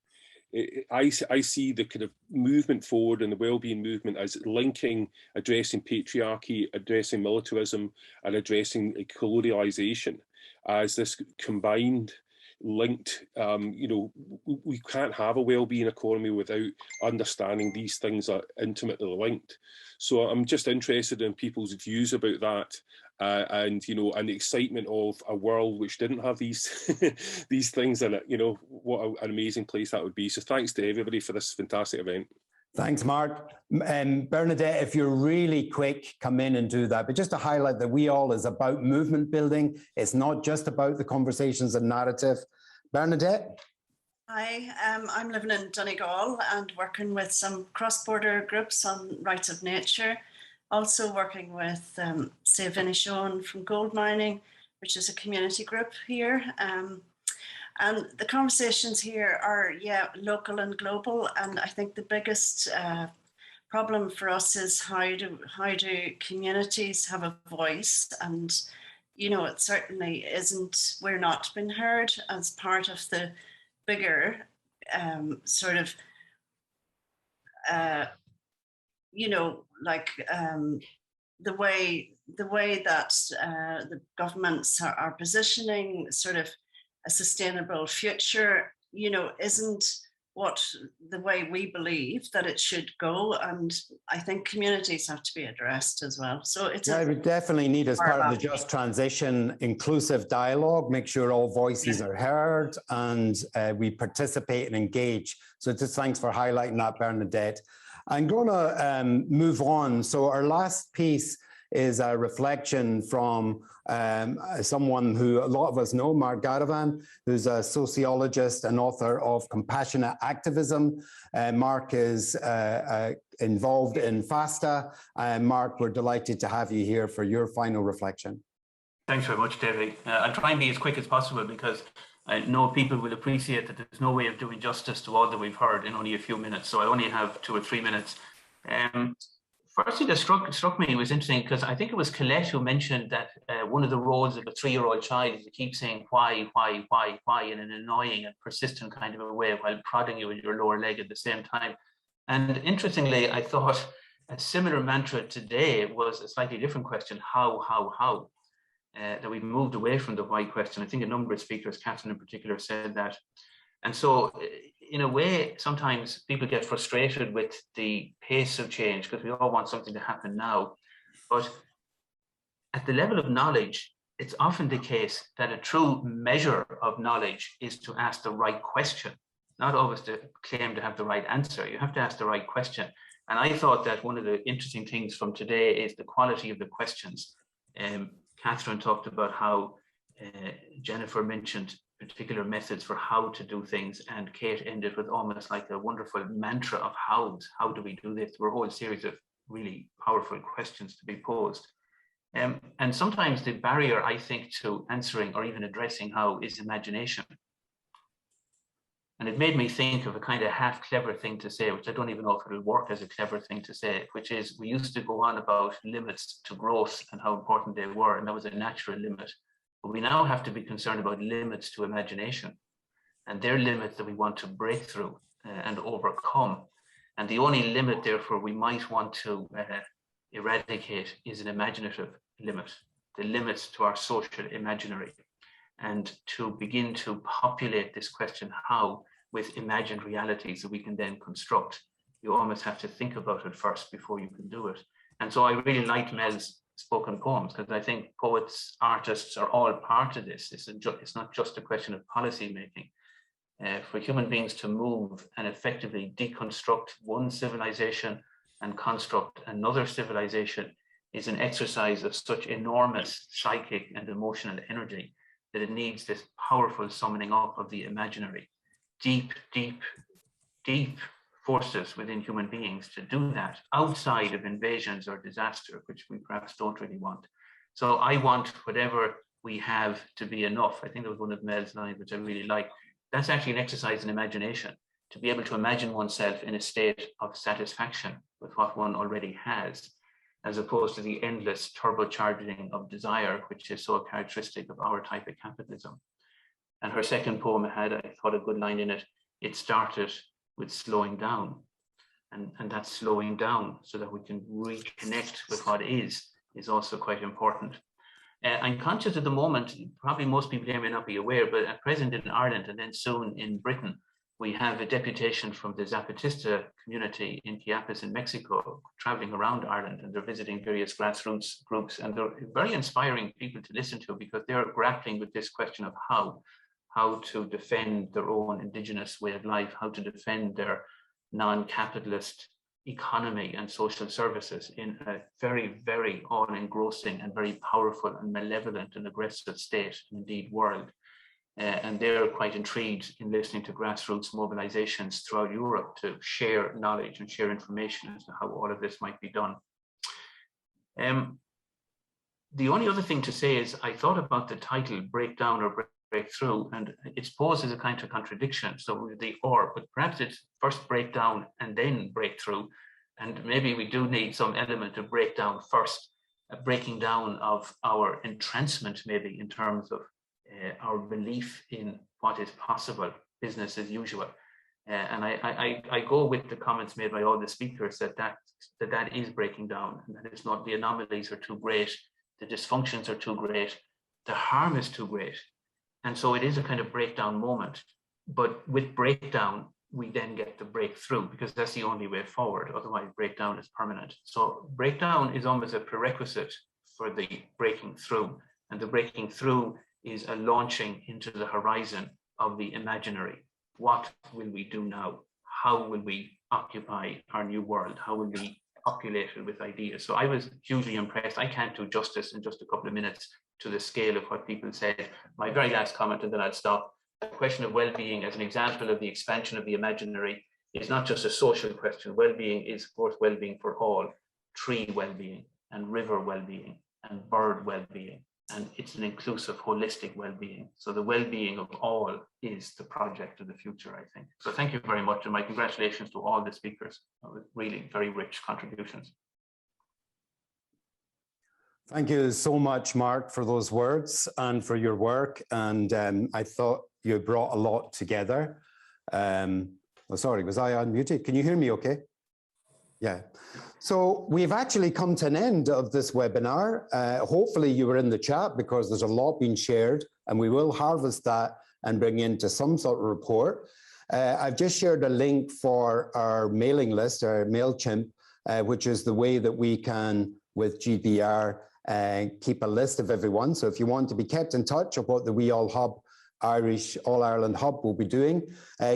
I see the kind of movement forward and the wellbeing movement as linking addressing patriarchy, addressing militarism, and addressing colonialization as this combined, linked. We can't have a wellbeing economy without understanding these things are intimately linked. So I'm just interested in people's views about that. And the excitement of a world which didn't have these these things in it. What an amazing place that would be. So thanks to everybody for this fantastic event. Thanks, Mark. Bernadette, if you're really quick, come in and do that. But just to highlight that We All is about movement building. It's not just about the conversations and narrative. Bernadette?
Hi, I'm living in Donegal and working with some cross-border groups on rights of nature. Also working with Save Inishowen from gold mining, which is a community group here. And the conversations here are, yeah, local and global. And I think the biggest problem for us is how do communities have a voice? And, you know, it certainly isn't, we're not being heard as part of the bigger sort of, you know, like the way that the governments are positioning sort of a sustainable future, you know, isn't what the way we believe that it should go. And I think communities have to be addressed as well. So it's
we definitely need, as part of the just transition, inclusive dialogue, make sure all voices are heard and we participate and engage. So just thanks for highlighting that, Bernadette. I'm going to move on. So our last piece is a reflection from someone who a lot of us know, Mark Gadavan, who's a sociologist and author of Compassionate Activism. Mark is involved in FASTA. Mark, we're delighted to have you here for your final reflection.
Thanks very much, David. I'll try and be as quick as possible because I know people will appreciate that there's no way of doing justice to all that we've heard in only a few minutes. So I only have 2 or 3 minutes. Firstly, that struck me was interesting because I think it was Colette who mentioned that one of the roles of a 3-year-old child is to keep saying why in an annoying and persistent kind of a way while prodding you in your lower leg at the same time. And interestingly, I thought a similar mantra today was a slightly different question, how? That we've moved away from the why question. I think a number of speakers, Katherine in particular, said that. And so in a way, sometimes people get frustrated with the pace of change because we all want something to happen now. But at the level of knowledge, it's often the case that a true measure of knowledge is to ask the right question, not always to claim to have the right answer. You have to ask the right question. And I thought that one of the interesting things from today is the quality of the questions. Katherine talked about how Jennifer mentioned particular methods for how to do things, and Kate ended with almost like a wonderful mantra of hows. How do we do this? There were a whole series of really powerful questions to be posed. And sometimes the barrier, I think, to answering or even addressing how is imagination. And it made me think of a kind of half clever thing to say, which I don't even know if it'll work as a clever thing to say, which is we used to go on about limits to growth and how important they were, and that was a natural limit. But we now have to be concerned about limits to imagination, and they're limits that we want to break through and overcome. And the only limit, therefore, we might want to eradicate is an imaginative limit, the limits to our social imaginary, and to begin to populate this question, how, with imagined realities that we can then construct. You almost have to think about it first before you can do it. And so I really liked Mel's spoken poems, because I think poets, artists are all part of this. It's not just a question of policy making. For human beings to move and effectively deconstruct one civilization and construct another civilization is an exercise of such enormous psychic and emotional energy that it needs this powerful summoning up of the imaginary, deep forces within human beings to do that outside of invasions or disaster, which we perhaps don't really want. So I want whatever we have to be enough. I think that was one of Mel's lines, which I really like. That's actually an exercise in imagination, to be able to imagine oneself in a state of satisfaction with what one already has, as opposed to the endless turbocharging of desire, which is so characteristic of our type of capitalism. And her second poem had, I thought, a good line in it. It started with slowing down, and that slowing down so that we can reconnect with what is also quite important. I'm conscious at the moment, probably most people here may not be aware, but at present in Ireland and then soon in Britain, we have a deputation from the Zapatista community in Chiapas in Mexico traveling around Ireland, and they're visiting various grassroots groups, and they're very inspiring people to listen to because they're grappling with this question of how to defend their own indigenous way of life, how to defend their non-capitalist economy and social services in a very, very all-engrossing and very powerful and malevolent and aggressive state, indeed world. and they're quite intrigued in listening to grassroots mobilizations throughout Europe to share knowledge and share information as to how all of this might be done. The only other thing to say is I thought about the title Breakdown or Breakthrough, and it's posed as a kind of contradiction. So the or, but perhaps it's first breakdown and then breakthrough. And maybe we do need some element of breakdown first, a breaking down of our entrancement, maybe in terms of our belief in what is possible, business as usual. And I go with the comments made by all the speakers that is breaking down, and that it's not, the anomalies are too great, the dysfunctions are too great, the harm is too great. And so it is a kind of breakdown moment. But with breakdown, we then get the breakthrough, because that's the only way forward. Otherwise, breakdown is permanent. So breakdown is almost a prerequisite for the breaking through. And the breaking through is a launching into the horizon of the imaginary. What will we do now? How will we occupy our new world? How will we populate it with ideas? So I was hugely impressed. I can't do justice in just a couple of minutes to the scale of what people said. My very last comment, and then I'll stop. The question of well-being as an example of the expansion of the imaginary is not just a social question. Well-being is, of course, well-being for all. Tree well-being and river well-being and bird well-being. And it's an inclusive, holistic well-being. So the well-being of all is the project of the future, I think. So thank you very much, and my congratulations to all the speakers. Really very rich contributions.
Thank you so much, Mark, for those words and for your work. And I thought you brought a lot together. Oh, sorry, was I unmuted? Can you hear me okay? Yeah. So we've actually come to an end of this webinar. Hopefully you were in the chat, because there's a lot being shared, and we will harvest that and bring into some sort of report. I've just shared a link for our mailing list, our MailChimp, which is the way that we can, with GDPR, keep a list of everyone. So if you want to be kept in touch of what the We All Hub All Ireland Hub will be doing,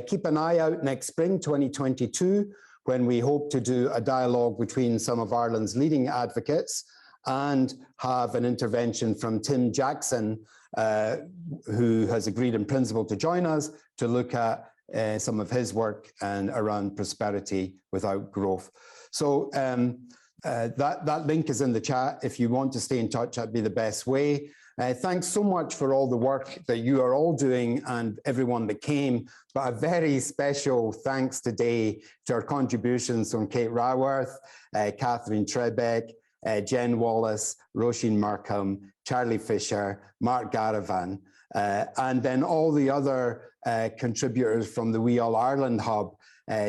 keep an eye out next spring 2022, when we hope to do a dialogue between some of Ireland's leading advocates and have an intervention from Tim Jackson, who has agreed in principle to join us to look at some of his work and around prosperity without growth. So that link is in the chat. If you want to stay in touch, that'd be the best way. Thanks so much for all the work that you are all doing and everyone that came. But a very special thanks today to our contributions from Kate Raworth, Katherine Trebek, Jen Wallace, Roisin Markham, Charlie Fisher, Mark Garavan, and then all the other contributors from the We All Ireland Hub,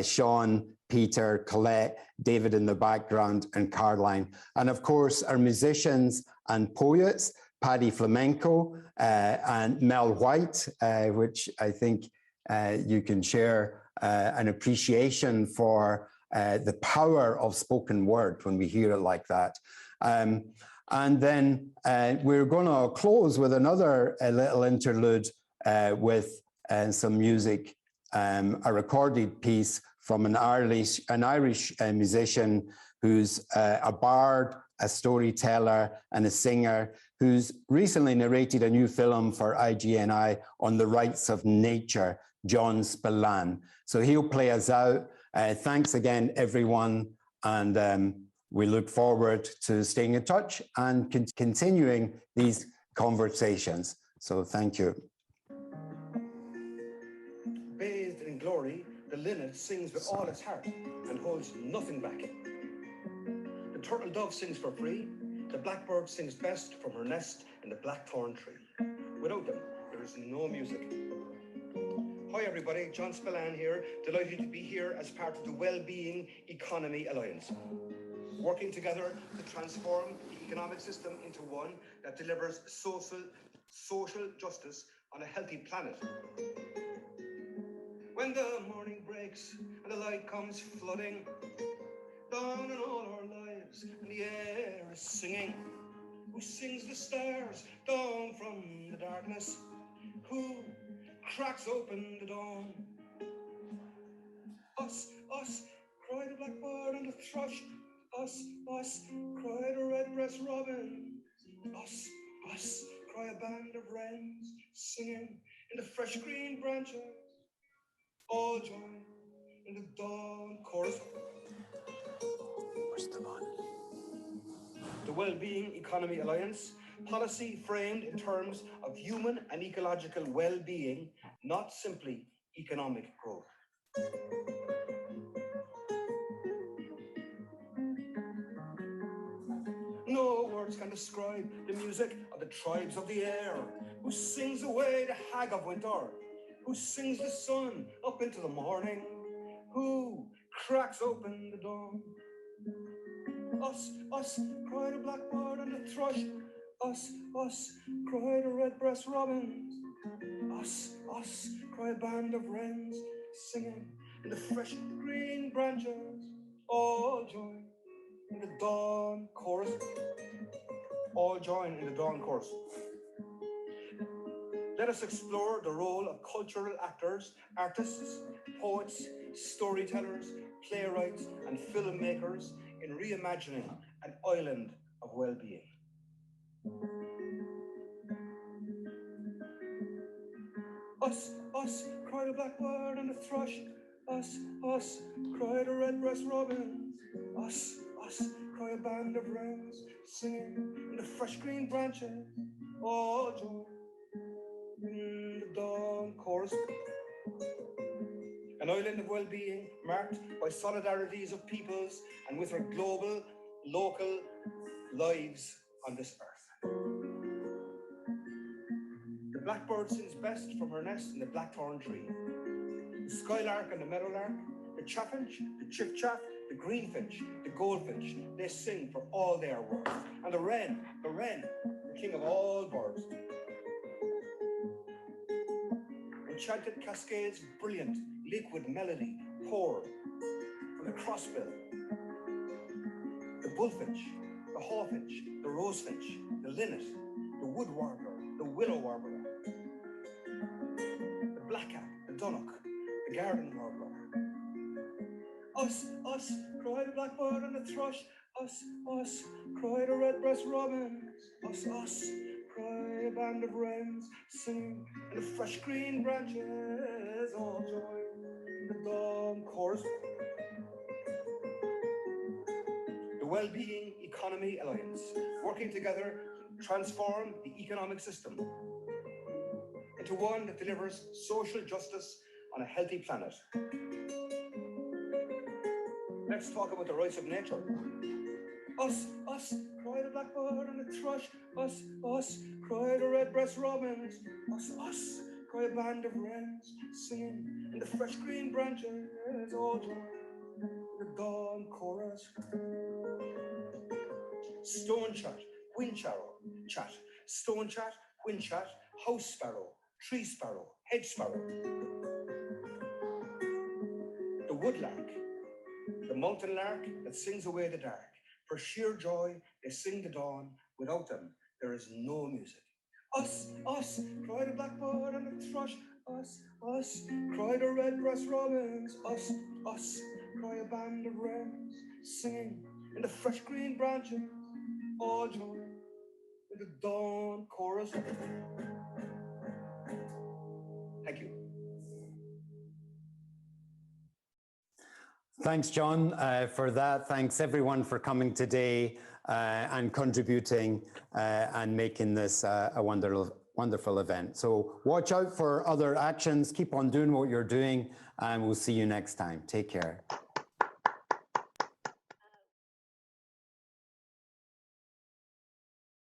Sean, Peter, Colette, David in the background, and Caroline. And of course, our musicians and poets, Paddy Flamenco and Mel White, which I think you can share an appreciation for the power of spoken word when we hear it like that. And then we're going to close with another little interlude with some music, a recorded piece from an Irish musician who's a bard, a storyteller, and a singer, who's recently narrated a new film for IGNI on the rights of nature, John Spillane. So he'll play us out. Thanks again, everyone. And we look forward to staying in touch and continuing these conversations. So thank you.
Bathed in glory, the linnet sings with all its heart and holds nothing back. The turtle dove sings for free. The blackbird sings best from her nest in the blackthorn tree. Without them, there is no music. Hi everybody, John Spillane here, delighted to be here as part of the Wellbeing Economy Alliance. Working together to transform the economic system into one that delivers social justice on a healthy planet. When the morning breaks and the light comes flooding down in all our lives and the air is singing, who sings the stars down from the darkness? Who cracks open the dawn? Us, cried the blackbird and the thrush. Us, cried a red-breast robin. Us, cry a band of wrens singing in the fresh green branches, all join in the dawn chorus. Where's the one? The Wellbeing Economy Alliance, policy framed in terms of human and ecological well-being, not simply economic growth. No words can describe the music of the tribes of the air, who sings away the hag of winter, who sings the sun up into the morning, who cracks open the dawn. Us, us, cry the blackbird and the thrush. Us, cry the red-breast robins. Us, cry a band of wrens singing in the fresh green branches. All join in the dawn chorus. All join in the dawn chorus. Let us explore the role of cultural actors, artists, poets, storytellers, playwrights, and filmmakers in reimagining an island of well-being. Us, cry the blackbird and the thrush. Us, cry the red-breast robins. Us, cry a band of wrens singing in the fresh green branches. All join in the dawn chorus. An island of well-being marked by solidarities of peoples and with our global, local lives on this earth. The blackbird sings best from her nest in the blackthorn tree. The skylark and the meadowlark, the chaffinch, the chiffchaff, the greenfinch, the goldfinch, they sing for all they are worth. And the wren, the king of all birds. Enchanted cascades, brilliant, liquid melody, pour from the crossbill, the bullfinch, the hawfinch, the rosefinch, the linnet, the wood warbler, the willow warbler, the blackcap, the dunnock, the garden warbler. Us, cry the blackbird and the thrush. Us, cry the red-breast robins. Us, cry a band of wrens singing in the fresh green branches. All join the dawn chorus. The Wellbeing Economy Alliance, working together to transform the economic system into one that delivers social justice on a healthy planet. Let's talk about the rights of nature. Us, cry the blackbird and the thrush. Us, cry the red-breast robins. Us, cry a band of wrens singing in the fresh green branches. All join the dawn chorus. Stone chat, wind chat, stone chat, wind chat, house sparrow, tree sparrow, hedge sparrow. The woodlark, the mountain lark that sings away the dark. For sheer joy, they sing the dawn. Without them, there is no music. Us, cry the blackbird and the thrush. Us, cry the red-breast robins. Us, cry a band of wrens singing in the fresh green branches. All join in the dawn chorus. Thank you.
Thanks, John, for that. Thanks, everyone, for coming today and contributing and making this a wonderful event. So watch out for other actions. Keep on doing what you're doing, and we'll see you next time. Take care.